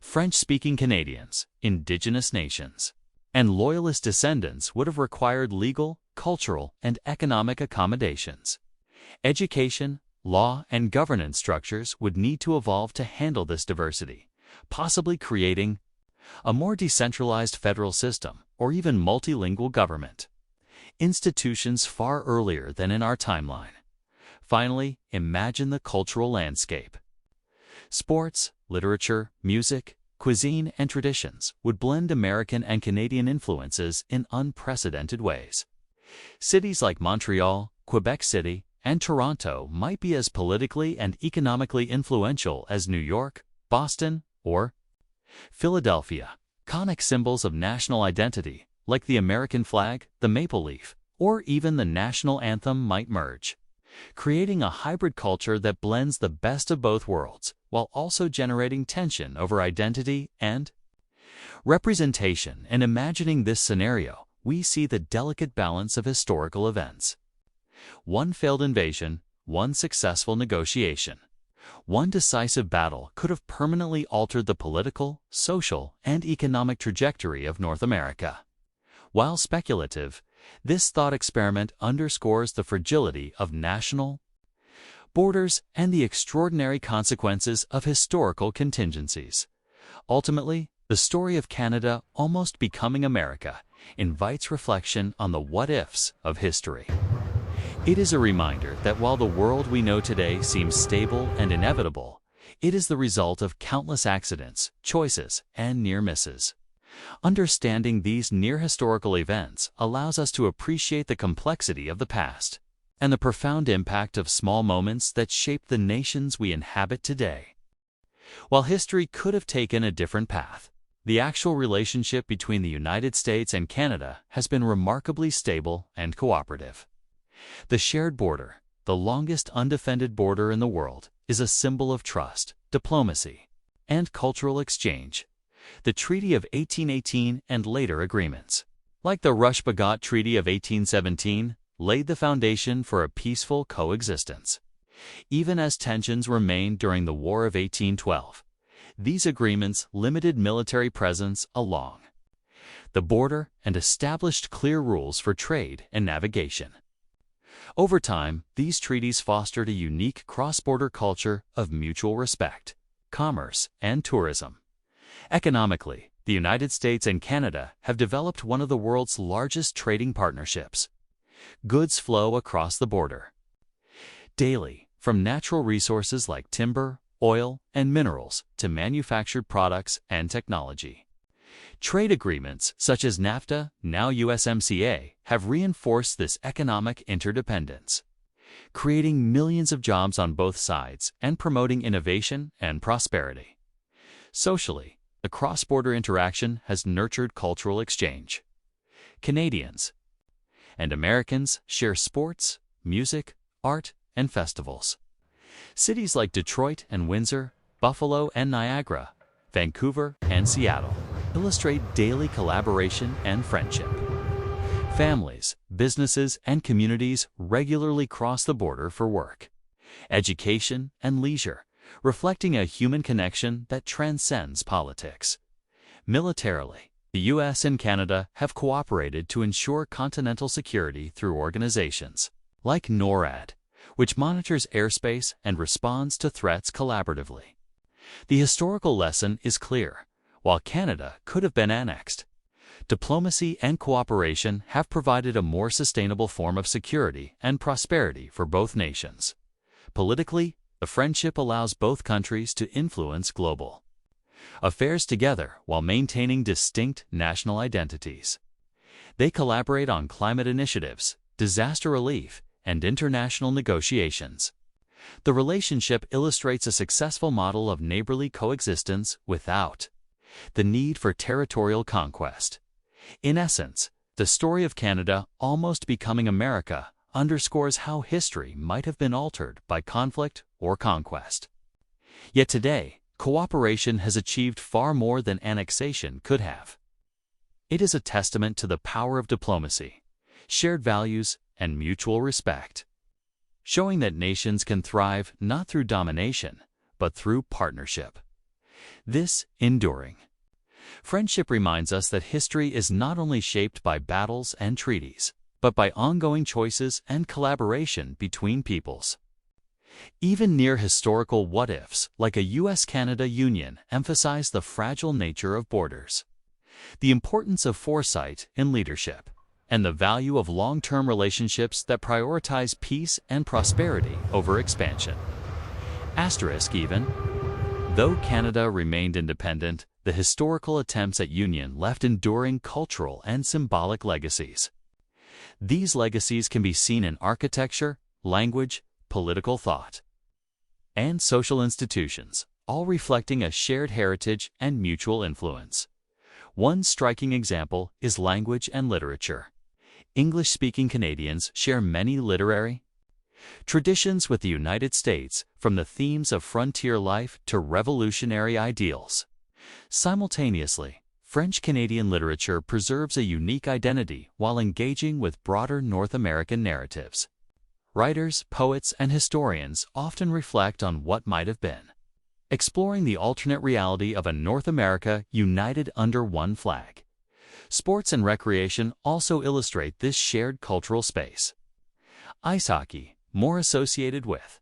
French-speaking Canadians, indigenous nations, and Loyalist descendants would have required legal, cultural, and economic accommodations. Education, law, and governance structures would need to evolve to handle this diversity, possibly creating a more decentralized federal system or even multilingual government. Institutions far earlier than in our timeline. Finally, imagine the cultural landscape. Sports, literature, music, cuisine, and traditions would blend American and Canadian influences in unprecedented ways. Cities like Montreal, Quebec City, and Toronto might be as politically and economically influential as New York, Boston, or Philadelphia. Iconic symbols of national identity, like the American flag, the maple leaf, or even the national anthem might merge, creating a hybrid culture that blends the best of both worlds, while also generating tension over identity and representation. And imagining this scenario, we see the delicate balance of historical events. One failed invasion, one successful negotiation. One decisive battle could have permanently altered the political, social, and economic trajectory of North America. While speculative, this thought experiment underscores the fragility of national borders and the extraordinary consequences of historical contingencies. Ultimately, the story of Canada almost becoming America invites reflection on the what-ifs of history. It is a reminder that while the world we know today seems stable and inevitable, it is the result of countless accidents, choices, and near misses. Understanding these near-historical events allows us to appreciate the complexity of the past and the profound impact of small moments that shape the nations we inhabit today. While history could have taken a different path, the actual relationship between the United States and Canada has been remarkably stable and cooperative. The shared border, the longest undefended border in the world, is a symbol of trust, diplomacy, and cultural exchange. The Treaty of 1818 and later agreements, like the Rush-Bagot Treaty of 1817, laid the foundation for a peaceful coexistence. Even as tensions remained during the War of 1812, these agreements limited military presence along the border and established clear rules for trade and navigation. Over time, these treaties fostered a unique cross-border culture of mutual respect, commerce, and tourism. Economically, the United States and Canada have developed one of the world's largest trading partnerships. Goods flow across the border daily, from natural resources like timber, oil, and minerals to manufactured products and technology. Trade agreements such as NAFTA, now USMCA, have reinforced this economic interdependence, creating millions of jobs on both sides and promoting innovation and prosperity. Socially, the cross-border interaction has nurtured cultural exchange. Canadians and Americans share sports, music, art, and festivals. Cities like Detroit and Windsor, Buffalo and Niagara, Vancouver and Seattle illustrate daily collaboration and friendship. Families, businesses, and communities regularly cross the border for work, education, and leisure, reflecting a human connection that transcends politics. Militarily, the U.S. and Canada have cooperated to ensure continental security through organizations like NORAD, which monitors airspace and responds to threats collaboratively. The historical lesson is clear. While Canada could have been annexed, diplomacy and cooperation have provided a more sustainable form of security and prosperity for both nations. Politically, the friendship allows both countries to influence global affairs together while maintaining distinct national identities. They collaborate on climate initiatives, disaster relief, and international negotiations. The relationship illustrates a successful model of neighborly coexistence without the need for territorial conquest. In essence, the story of Canada almost becoming America underscores how history might have been altered by conflict or conquest. Yet today, cooperation has achieved far more than annexation could have. It is a testament to the power of diplomacy, shared values, and mutual respect, showing that nations can thrive not through domination, but through partnership. This enduring friendship reminds us that history is not only shaped by battles and treaties, but by ongoing choices and collaboration between peoples. Even near historical what-ifs like a U.S.-Canada union emphasize the fragile nature of borders, the importance of foresight in leadership, and the value of long-term relationships that prioritize peace and prosperity over expansion. Asterisk even, though Canada remained independent, the historical attempts at union left enduring cultural and symbolic legacies. These legacies can be seen in architecture, language, political thought, and social institutions, all reflecting a shared heritage and mutual influence. One striking example is language and literature. English-speaking Canadians share many literary traditions with the United States, from the themes of frontier life to revolutionary ideals. Simultaneously, French-Canadian literature preserves a unique identity while engaging with broader North American narratives. Writers, poets, and historians often reflect on what might have been, exploring the alternate reality of a North America united under one flag. Sports and recreation also illustrate this shared cultural space. Ice hockey, more associated with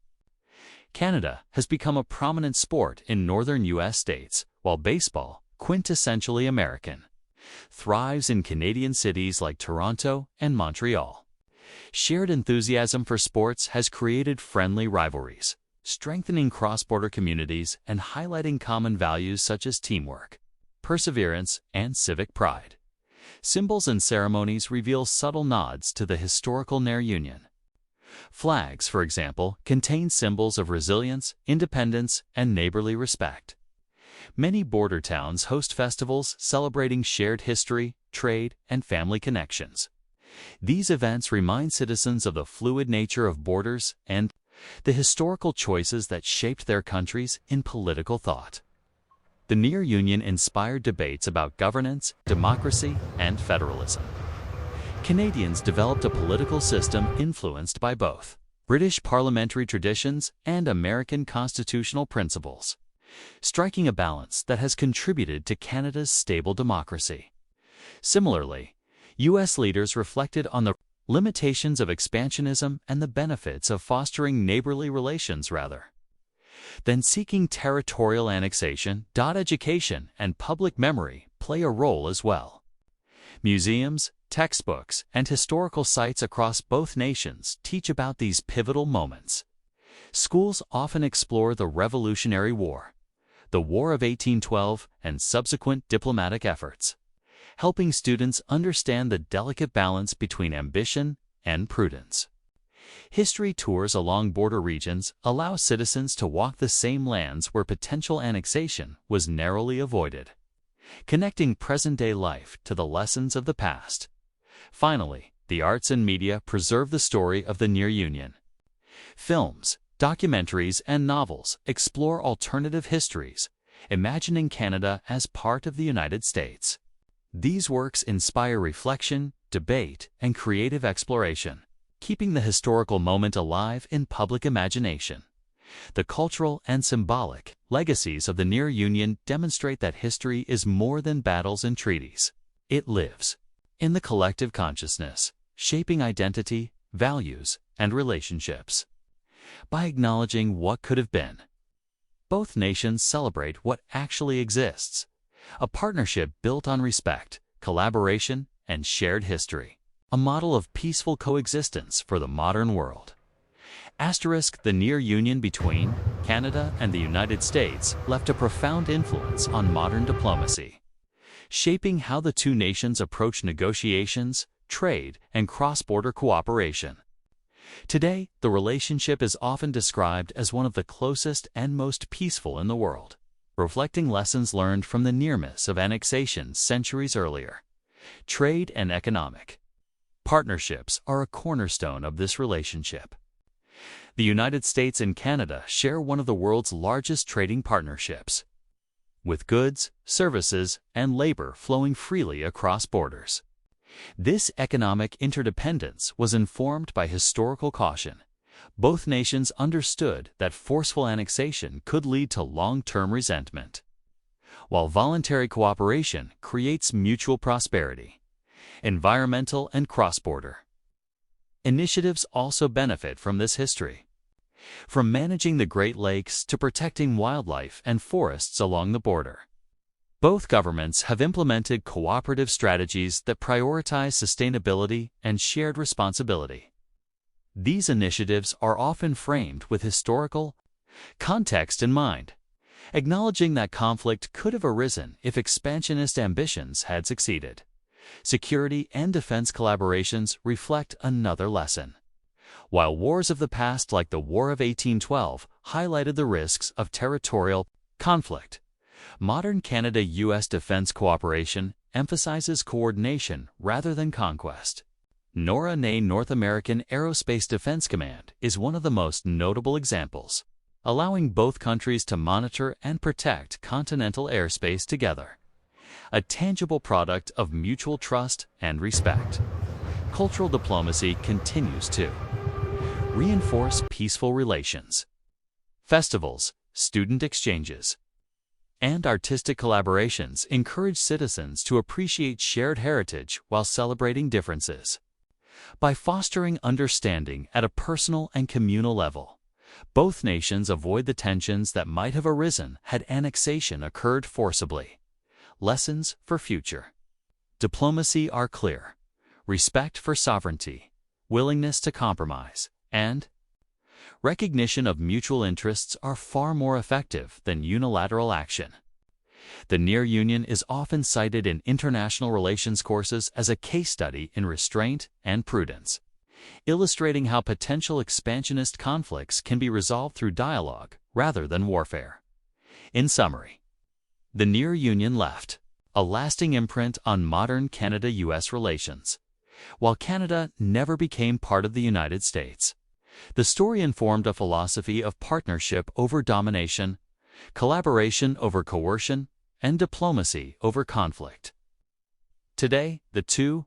Canada, has become a prominent sport in northern U.S. states, while baseball, quintessentially American, thrives in Canadian cities like Toronto and Montreal. Shared enthusiasm for sports has created friendly rivalries, strengthening cross-border communities and highlighting common values such as teamwork, perseverance, and civic pride. Symbols and ceremonies reveal subtle nods to the historical union. Flags, for example, contain symbols of resilience, independence, and neighborly respect. Many border towns host festivals celebrating shared history, trade, and family connections. These events remind citizens of the fluid nature of borders and the historical choices that shaped their countries in political thought. The near union inspired debates about governance, democracy, and federalism. Canadians developed a political system influenced by both British parliamentary traditions and American constitutional principles, striking a balance that has contributed to Canada's stable democracy. Similarly, U.S. leaders reflected on the limitations of expansionism and the benefits of fostering neighborly relations rather than seeking territorial annexation. Education and public memory play a role as well. Museums, textbooks, and historical sites across both nations teach about these pivotal moments. Schools often explore the Revolutionary War, the War of 1812, and subsequent diplomatic efforts, helping students understand the delicate balance between ambition and prudence. History tours along border regions allow citizens to walk the same lands where potential annexation was narrowly avoided, connecting present-day life to the lessons of the past. Finally, the arts and media preserve the story of the near Union. Films, documentaries, and novels explore alternative histories, imagining Canada as part of the United States. These works inspire reflection, debate, and creative exploration, keeping the historical moment alive in public imagination. The cultural and symbolic legacies of the near Union demonstrate that history is more than battles and treaties. It lives in the collective consciousness, shaping identity, values, and relationships. By acknowledging what could have been, both nations celebrate what actually exists, a partnership built on respect, collaboration, and shared history, a model of peaceful coexistence for the modern world. The near union between Canada and the United States left a profound influence on modern diplomacy, shaping how the two nations approach negotiations, trade, and cross-border cooperation. Today, the relationship is often described as one of the closest and most peaceful in the world, reflecting lessons learned from the near miss of annexation centuries earlier. Trade and economic partnerships are a cornerstone of this relationship. The United States and Canada share one of the world's largest trading partnerships, with goods, services, and labor flowing freely across borders. This economic interdependence was informed by historical caution. Both nations understood that forceful annexation could lead to long-term resentment, while voluntary cooperation creates mutual prosperity. Environmental and cross-border initiatives also benefit from this history, from managing the Great Lakes to protecting wildlife and forests along the border. Both governments have implemented cooperative strategies that prioritize sustainability and shared responsibility. These initiatives are often framed with historical context in mind, acknowledging that conflict could have arisen if expansionist ambitions had succeeded. Security and defense collaborations reflect another lesson. While wars of the past, like the War of 1812, highlighted the risks of territorial conflict, modern Canada-U.S. defense cooperation emphasizes coordination rather than conquest. NORA North American Aerospace Defense Command is one of the most notable examples, allowing both countries to monitor and protect continental airspace together, a tangible product of mutual trust and respect. Cultural diplomacy continues to reinforce peaceful relations. Festivals, student exchanges, and artistic collaborations encourage citizens to appreciate shared heritage while celebrating differences. By fostering understanding at a personal and communal level, both nations avoid the tensions that might have arisen had annexation occurred forcibly. Lessons for future diplomacy are clear: respect for sovereignty, willingness to compromise, and recognition of mutual interests are far more effective than unilateral action. The near union is often cited in international relations courses as a case study in restraint and prudence, illustrating how potential expansionist conflicts can be resolved through dialogue rather than warfare. In summary, the near union left a lasting imprint on modern Canada-U.S. relations. While Canada never became part of the United States, the story informed a philosophy of partnership over domination, collaboration over coercion, and diplomacy over conflict. Today, the two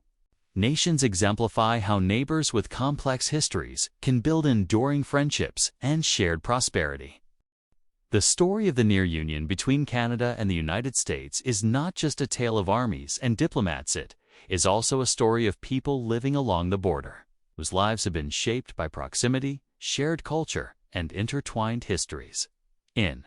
nations exemplify how neighbors with complex histories can build enduring friendships and shared prosperity. The story of the near union between Canada and the United States is not just a tale of armies and diplomats. It is also a story of people living along the border, whose lives have been shaped by proximity, shared culture, and intertwined histories. In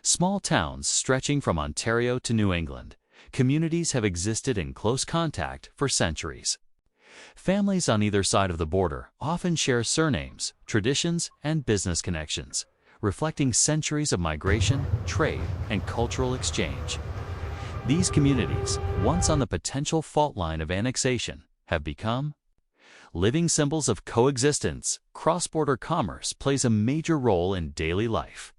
small towns stretching from Ontario to New England, communities have existed in close contact for centuries. Families on either side of the border often share surnames, traditions, and business connections, reflecting centuries of migration, trade, and cultural exchange. These communities, once on the potential fault line of annexation, have become living symbols of coexistence. Cross-border commerce plays a major role in daily life.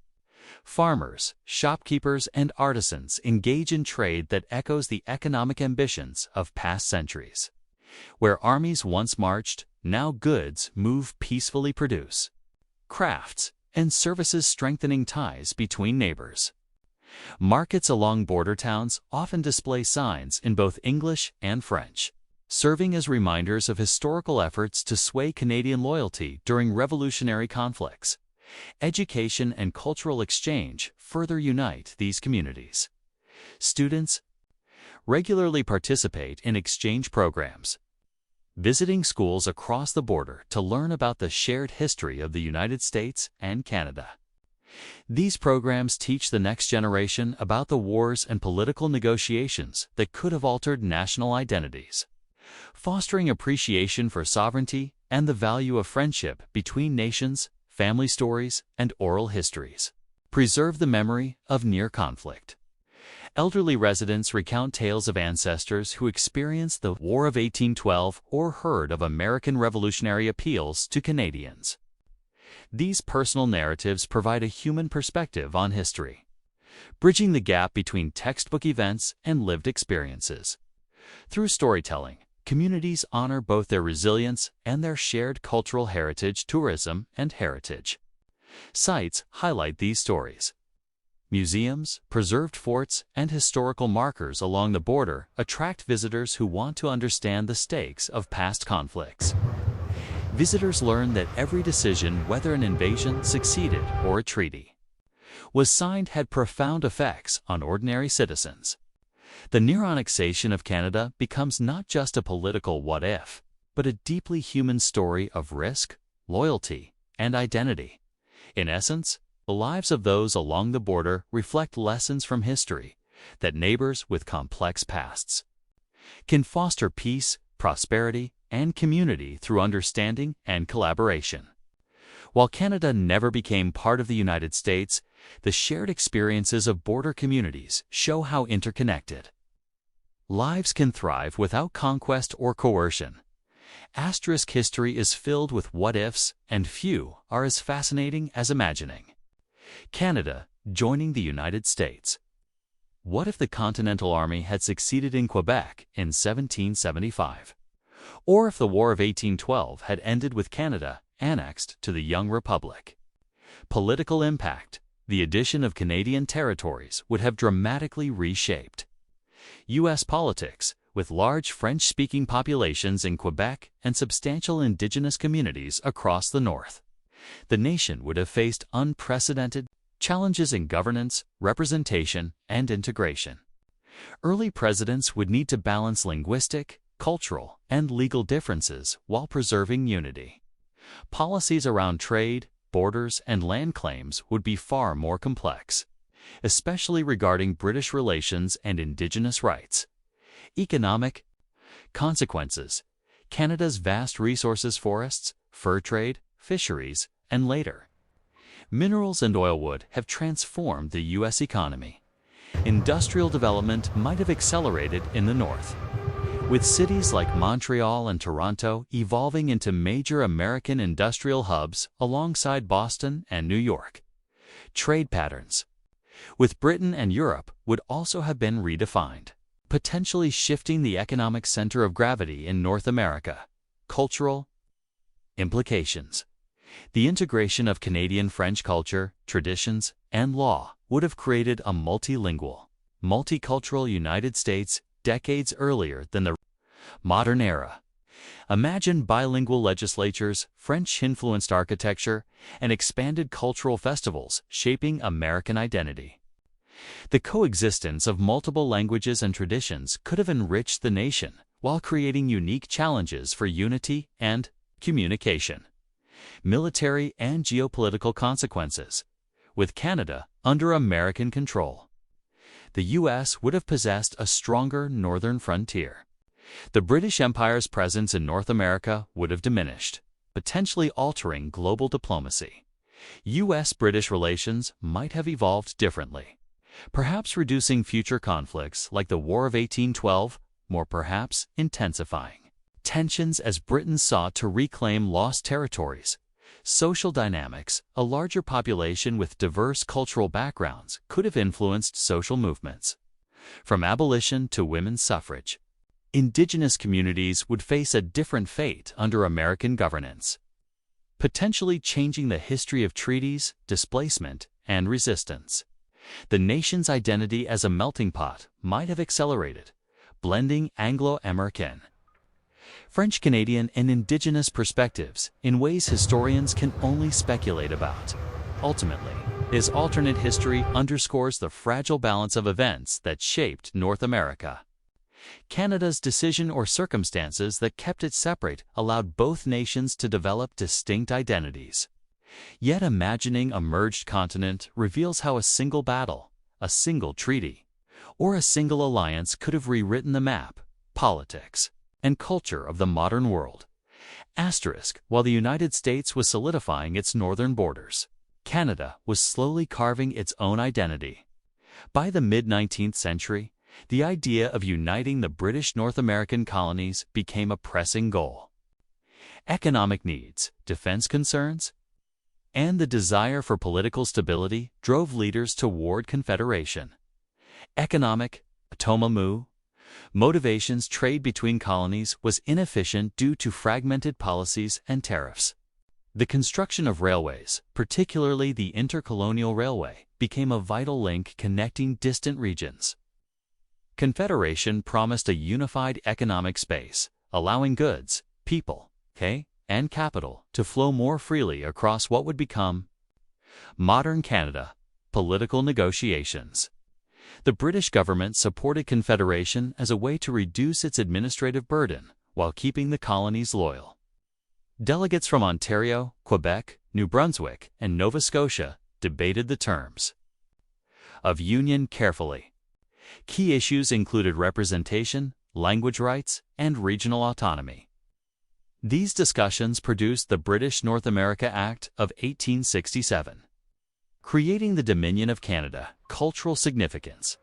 Farmers, shopkeepers, and artisans engage in trade that echoes the economic ambitions of past centuries. Where armies once marched, now goods move peacefully produce. Crafts and services strengthening ties between neighbors. Markets along border towns often display signs in both English and French, serving as reminders of historical efforts to sway Canadian loyalty during revolutionary conflicts. Education and cultural exchange further unite these communities. Students regularly participate in exchange programs, visiting schools across the border to learn about the shared history of the United States and Canada. These programs teach the next generation about the wars and political negotiations that could have altered national identities, fostering appreciation for sovereignty and the value of friendship between nations. Family stories and oral histories preserve the memory of near conflict. Elderly residents recount tales of ancestors who experienced the War of 1812 or heard of American Revolutionary appeals to Canadians. These personal narratives provide a human perspective on history, bridging the gap between textbook events and lived experiences. Through storytelling, communities honor both their resilience and their shared cultural heritage. Tourism and heritage sites highlight these stories. Museums, preserved forts, and historical markers along the border attract visitors who want to understand the stakes of past conflicts. Visitors learn that every decision, whether an invasion succeeded or a treaty was signed, had profound effects on ordinary citizens. The near annexation of Canada becomes not just a political what-if, but a deeply human story of risk, loyalty, and identity. In essence, the lives of those along the border reflect lessons from history that neighbors with complex pasts can foster peace, prosperity, and community through understanding and collaboration. While Canada never became part of the United States, the shared experiences of border communities show how interconnected lives can thrive without conquest or coercion. Asterisk history is filled with what-ifs, and few are as fascinating as imagining. Canada joining the United States. What if the Continental Army had succeeded in Quebec in 1775? Or if the War of 1812 had ended with Canada annexed to the young republic? Political impact. The addition of Canadian territories would have dramatically reshaped U.S. politics, with large French-speaking populations in Quebec and substantial Indigenous communities across the North. The nation would have faced unprecedented challenges in governance, representation, and integration. Early presidents would need to balance linguistic, cultural, and legal differences while preserving unity. Policies around trade, borders, and land claims would be far more complex, especially regarding British relations and Indigenous rights. Economic consequences. Canada's vast resources, forests, fur trade, fisheries, and later minerals and oil would have transformed the U.S. economy. Industrial development might have accelerated in the North, with cities like Montreal and Toronto evolving into major American industrial hubs alongside Boston and New York. Trade patterns with Britain and Europe would also have been redefined, potentially shifting the economic center of gravity in North America. Cultural implications. The integration of Canadian French culture, traditions, and law would have created a multilingual, multicultural United States decades earlier than the modern era. Imagine bilingual legislatures, French-influenced architecture, and expanded cultural festivals shaping American identity. The coexistence of multiple languages and traditions could have enriched the nation while creating unique challenges for unity and communication. Military and geopolitical consequences. With Canada under American control, the U.S. would have possessed a stronger northern frontier. The British Empire's presence in North America would have diminished, potentially altering global diplomacy. U.S.-British relations might have evolved differently. perhaps reducing future conflicts like the War of 1812, more perhaps intensifying tensions as Britain sought to reclaim lost territories. Social dynamics, a larger population with diverse cultural backgrounds, could have influenced social movements. From abolition to women's suffrage, indigenous communities would face a different fate under American governance, potentially changing the history of treaties, displacement, and resistance. The nation's identity as a melting pot might have accelerated, blending Anglo-American, French-Canadian, and indigenous perspectives in ways historians can only speculate about. Ultimately, this alternate history underscores the fragile balance of events that shaped North America. Canada's decision or circumstances that kept it separate allowed both nations to develop distinct identities. Yet imagining a merged continent reveals how a single battle, a single treaty, or a single alliance could have rewritten the map, politics, and culture of the modern world. While the United States was solidifying its northern borders, Canada was slowly carving its own identity. By the mid-19th century, the idea of uniting the British North American colonies became a pressing goal. Economic needs, defense concerns, and the desire for political stability drove leaders toward confederation. Economic, motivations. Trade between colonies was inefficient due to fragmented policies and tariffs. The construction of railways, particularly the intercolonial railway, became a vital link connecting distant regions. Confederation promised a unified economic space, allowing goods, people, and capital to flow more freely across what would become modern Canada. Political negotiations. The British government supported Confederation as a way to reduce its administrative burden while keeping the colonies loyal. Delegates from Ontario, Quebec, New Brunswick, and Nova Scotia debated the terms of union carefully. Key issues included representation, language rights, and regional autonomy. These discussions produced the British North America Act of 1867. Creating the Dominion of Canada. Cultural significance.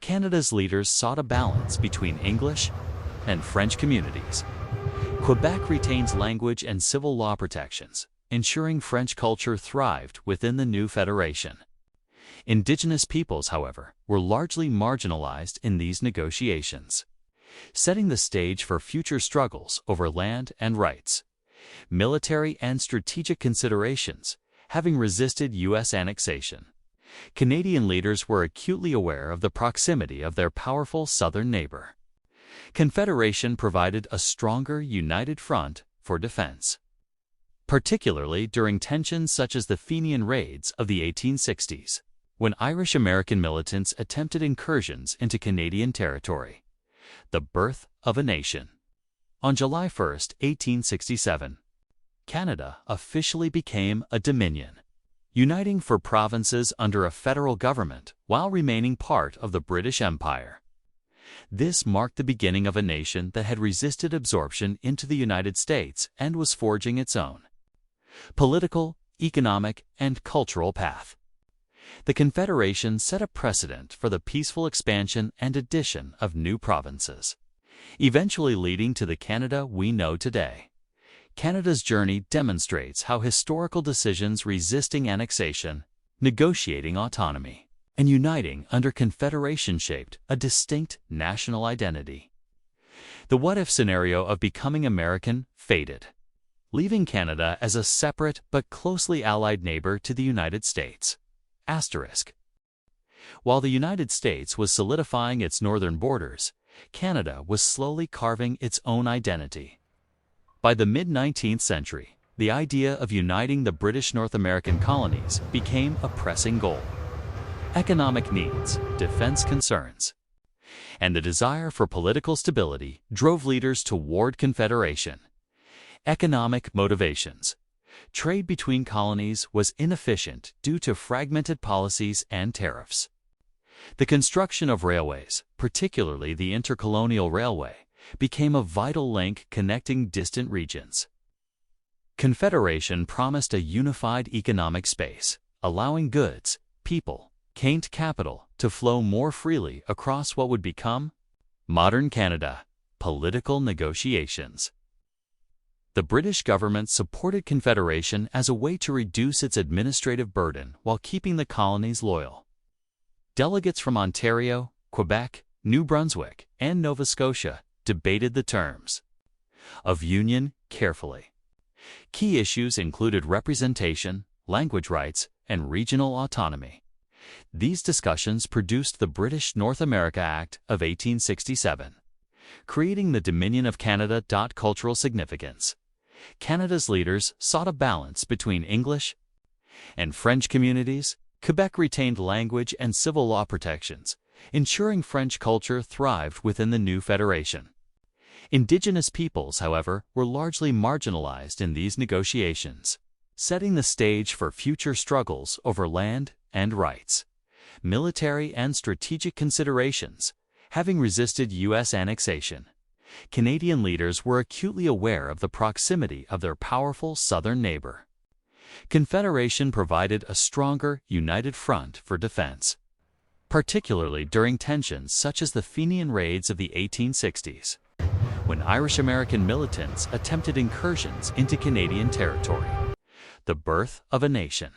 Canada's leaders sought a balance between English and French communities. Quebec retains language and civil law protections, ensuring French culture thrived within the new federation. Indigenous peoples, however, were largely marginalized in these negotiations, setting the stage for future struggles over land and rights. Military and strategic considerations. Having resisted U.S. annexation, Canadian leaders were acutely aware of the proximity of their powerful southern neighbor. Confederation provided a stronger, united front for defense, particularly during tensions such as the Fenian raids of the 1860s, when Irish-American militants attempted incursions into Canadian territory. The birth of a nation. On July 1, 1867, Canada officially became a dominion, uniting 4 provinces under a federal government while remaining part of the British Empire. This marked the beginning of a nation that had resisted absorption into the United States and was forging its own political, economic, and cultural path. The Confederation set a precedent for the peaceful expansion and addition of new provinces, eventually leading to the Canada we know today. Canada's journey demonstrates how historical decisions resisting annexation, negotiating autonomy, and uniting under Confederation shaped a distinct national identity. The what-if scenario of becoming American faded, leaving Canada as a separate but closely allied neighbor to the United States. While the United States was solidifying its northern borders, Canada was slowly carving its own identity. By the mid-19th century, the idea of uniting the British North American colonies became a pressing goal. Economic needs, defense concerns, and the desire for political stability drove leaders toward confederation. Economic motivations. Trade between colonies was inefficient due to fragmented policies and tariffs. The construction of railways, particularly the intercolonial railway, became a vital link connecting distant regions. Confederation promised a unified economic space, allowing goods, people, and capital to flow more freely across what would become modern Canada. Political negotiations. The British government supported Confederation as a way to reduce its administrative burden while keeping the colonies loyal. Delegates from Ontario, Quebec, New Brunswick, and Nova Scotia debated the terms of union carefully. Key issues included representation, language rights, and regional autonomy. These discussions produced the British North America Act of 1867, creating the Dominion of Canada. Cultural significance. Canada's leaders sought a balance between English and French communities. Quebec retained language and civil law protections, ensuring French culture thrived within the new federation. Indigenous peoples, however, were largely marginalized in these negotiations, setting the stage for future struggles over land and rights. Military and strategic considerations. Having resisted U.S. annexation, Canadian leaders were acutely aware of the proximity of their powerful southern neighbor. Confederation provided a stronger, united front for defense, particularly during tensions such as the Fenian raids of the 1860s, when Irish-American militants attempted incursions into Canadian territory. The birth of a nation.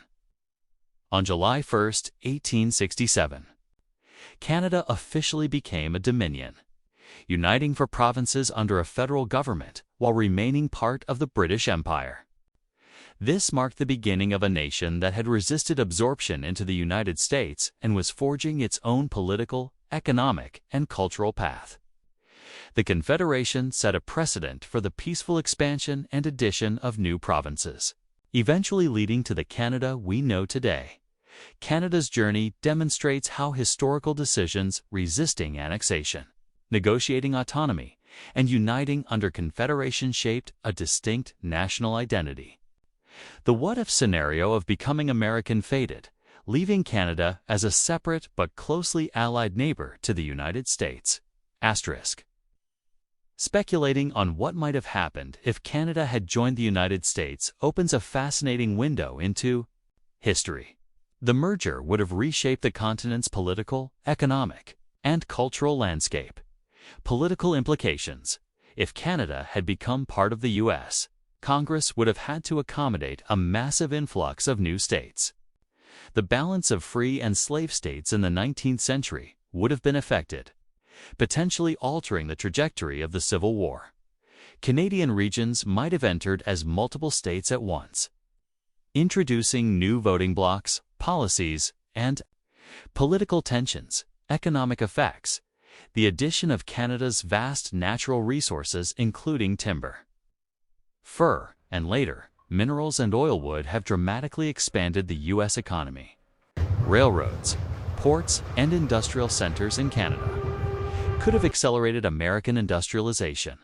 On July 1, 1867, Canada officially became a dominion, uniting for provinces under a federal government while remaining part of the British Empire. This marked the beginning of a nation that had resisted absorption into the United States and was forging its own political, economic, and cultural path. The Confederation set a precedent for the peaceful expansion and addition of new provinces, eventually leading to the Canada we know today. Canada's journey demonstrates how historical decisions resisting annexation, negotiating autonomy, and uniting under Confederation shaped a distinct national identity. The what-if scenario of becoming American faded, leaving Canada as a separate but closely allied neighbor to the United States. Asterisk. Speculating on what might have happened if Canada had joined the United States opens a fascinating window into history. The merger would have reshaped the continent's political, economic, and cultural landscape. Political implications. If Canada had become part of the U.S., Congress would have had to accommodate a massive influx of new states. The balance of free and slave states in the 19th century would have been affected, potentially altering the trajectory of the Civil War. Canadian regions might have entered as multiple states at once, introducing new voting blocks, policies, and political tensions. Economic effects. The addition of Canada's vast natural resources, including timber, fur, and later, minerals and oil would have dramatically expanded the U.S. economy. Railroads, ports, and industrial centers in Canada could have accelerated American industrialization.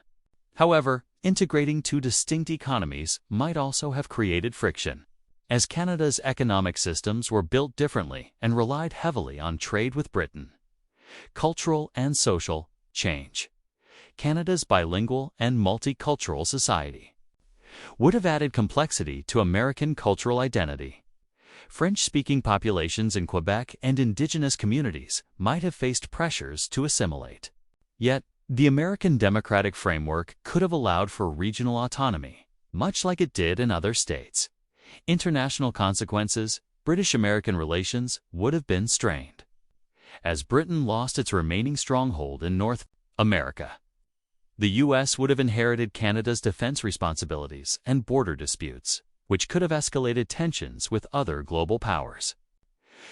However, integrating two distinct economies might also have created friction, as Canada's economic systems were built differently and relied heavily on trade with Britain. Cultural and social change. Canada's bilingual and multicultural society would have added complexity to American cultural identity. French-speaking populations in Quebec and Indigenous communities might have faced pressures to assimilate. Yet, the American democratic framework could have allowed for regional autonomy, much like it did in other states. International consequences. British-American relations would have been strained, as Britain lost its remaining stronghold in North America. The U.S. would have inherited Canada's defense responsibilities and border disputes, which could have escalated tensions with other global powers.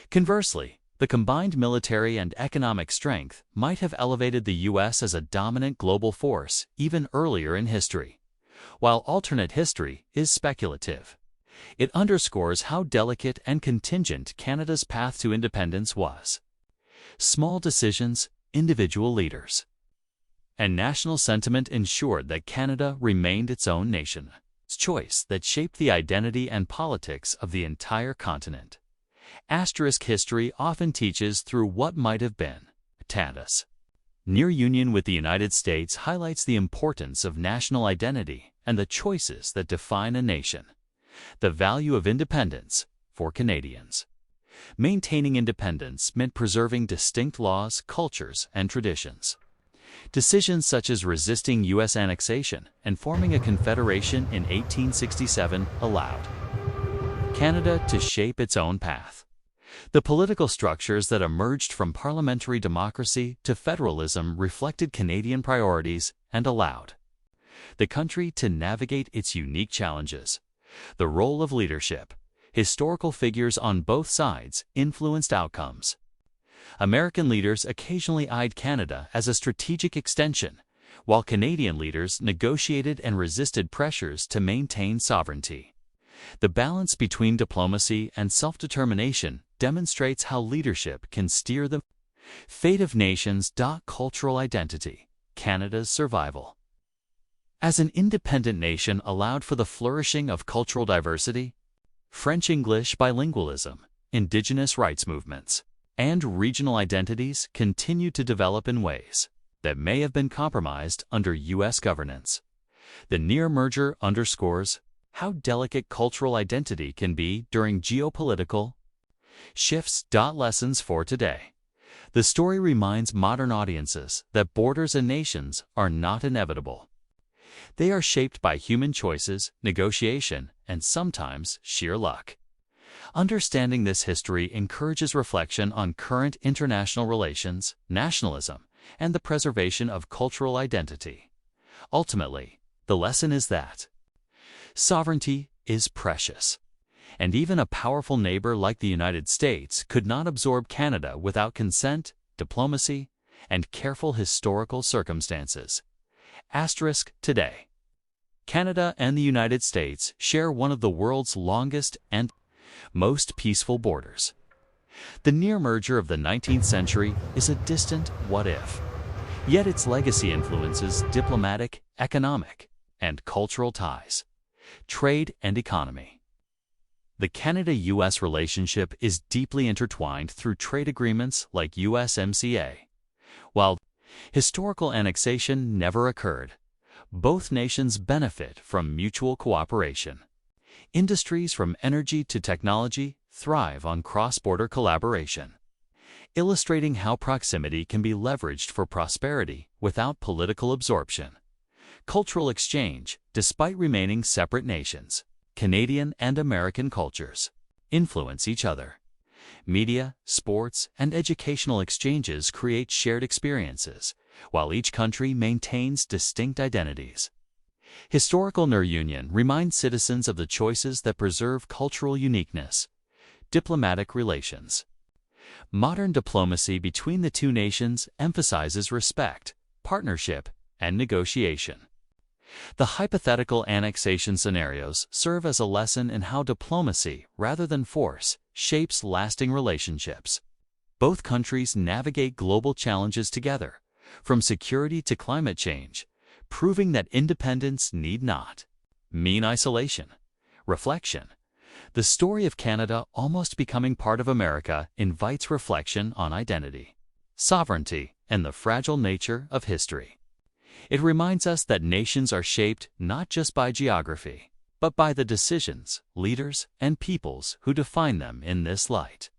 Conversely, the combined military and economic strength might have elevated the U.S. as a dominant global force even earlier in history. While alternate history is speculative, it underscores how delicate and contingent Canada's path to independence was. Small decisions, individual leaders, and national sentiment ensured that Canada remained its own nation. Choice that shaped the identity and politics of the entire continent. Asterisk. History often teaches through what might have been. Canada's near union with the United States highlights the importance of national identity and the choices that define a nation. The value of independence for Canadians. Maintaining independence meant preserving distinct laws, cultures, and traditions. Decisions such as resisting U.S. annexation and forming a confederation in 1867 allowed Canada to shape its own path. The political structures that emerged from parliamentary democracy to federalism reflected Canadian priorities and allowed the country to navigate its unique challenges. The role of leadership. Historical figures on both sides influenced outcomes. American leaders occasionally eyed Canada as a strategic extension, while Canadian leaders negotiated and resisted pressures to maintain sovereignty. The balance between diplomacy and self-determination demonstrates how leadership can steer the fate of nations. Cultural identity. Canada's survival. As an independent nation allowed for the flourishing of cultural diversity, French-English bilingualism, indigenous rights movements, and regional identities continued to develop in ways that may have been compromised under U.S. governance. The near merger underscores how delicate cultural identity can be during geopolitical shifts. Lessons for today. The story reminds modern audiences that borders and nations are not inevitable. They are shaped by human choices, negotiation, and sometimes sheer luck. Understanding this history encourages reflection on current international relations, nationalism, and the preservation of cultural identity. Ultimately, the lesson is that sovereignty is precious, and even a powerful neighbor like the United States could not absorb Canada without consent, diplomacy, and careful historical circumstances. Today, Canada and the United States share one of the world's longest and most peaceful borders. The near merger of the 19th century is a distant what-if, yet its legacy influences diplomatic, economic, and cultural ties, trade and economy. The Canada-U.S. relationship is deeply intertwined through trade agreements like USMCA. While historical annexation never occurred, both nations benefit from mutual cooperation. Industries from energy to technology thrive on cross-border collaboration, illustrating how proximity can be leveraged for prosperity without political absorption. Cultural exchange. Despite remaining separate nations, Canadian and American cultures influence each other. Media, sports, and educational exchanges create shared experiences, while each country maintains distinct identities. Historical reunion reminds citizens of the choices that preserve cultural uniqueness. Diplomatic relations. Modern diplomacy between the two nations emphasizes respect, partnership, and negotiation. The hypothetical annexation scenarios serve as a lesson in how diplomacy, rather than force, shapes lasting relationships. Both countries navigate global challenges together, from security to climate change, proving that independence need not mean isolation. Reflection. The story of Canada almost becoming part of America invites reflection on identity, sovereignty, and the fragile nature of history. It reminds us that nations are shaped not just by geography, but by the decisions, leaders, and peoples who define them. In this light,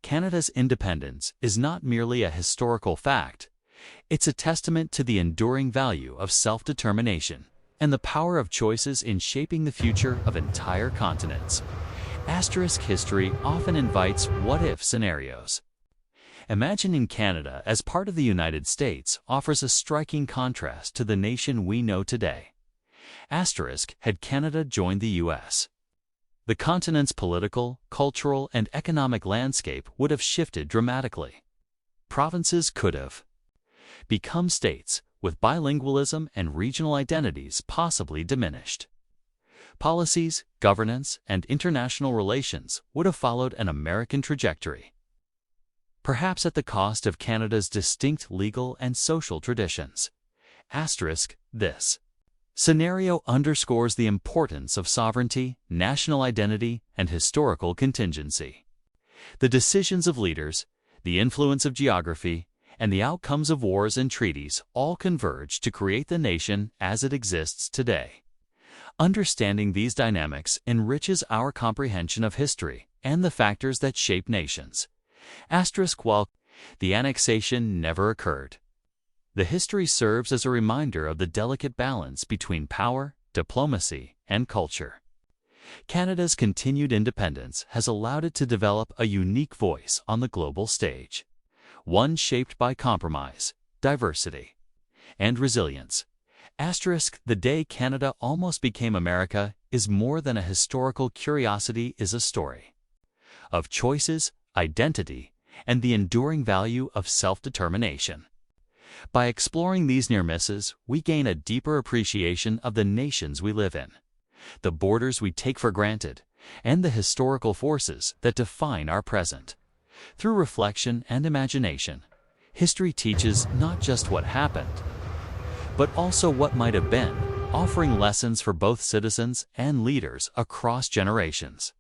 Canada's independence is not merely a historical fact, it's a testament to the enduring value of self-determination and the power of choices in shaping the future of entire continents. History often invites what-if scenarios. Imagining Canada as part of the United States offers a striking contrast to the nation we know today. Had Canada joined the U.S., the continent's political, cultural, and economic landscape would have shifted dramatically. Provinces could have become states, with bilingualism and regional identities possibly diminished. Policies, governance, and international relations would have followed an American trajectory, perhaps at the cost of Canada's distinct legal and social traditions. This scenario underscores the importance of sovereignty, national identity, and historical contingency. The decisions of leaders, the influence of geography, and the outcomes of wars and treaties all converge to create the nation as it exists today. Understanding these dynamics enriches our comprehension of history and the factors that shape nations. While the annexation never occurred, the history serves as a reminder of the delicate balance between power, diplomacy, and culture. Canada's continued independence has allowed it to develop a unique voice on the global stage, one shaped by compromise, diversity, and resilience. The day Canada almost became America is more than a historical curiosity, is a story of choices, identity, and the enduring value of self-determination. By exploring these near misses, we gain a deeper appreciation of the nations we live in, the borders we take for granted, and the historical forces that define our present. Through reflection and imagination, history teaches not just what happened, but also what might have been, offering lessons for both citizens and leaders across generations.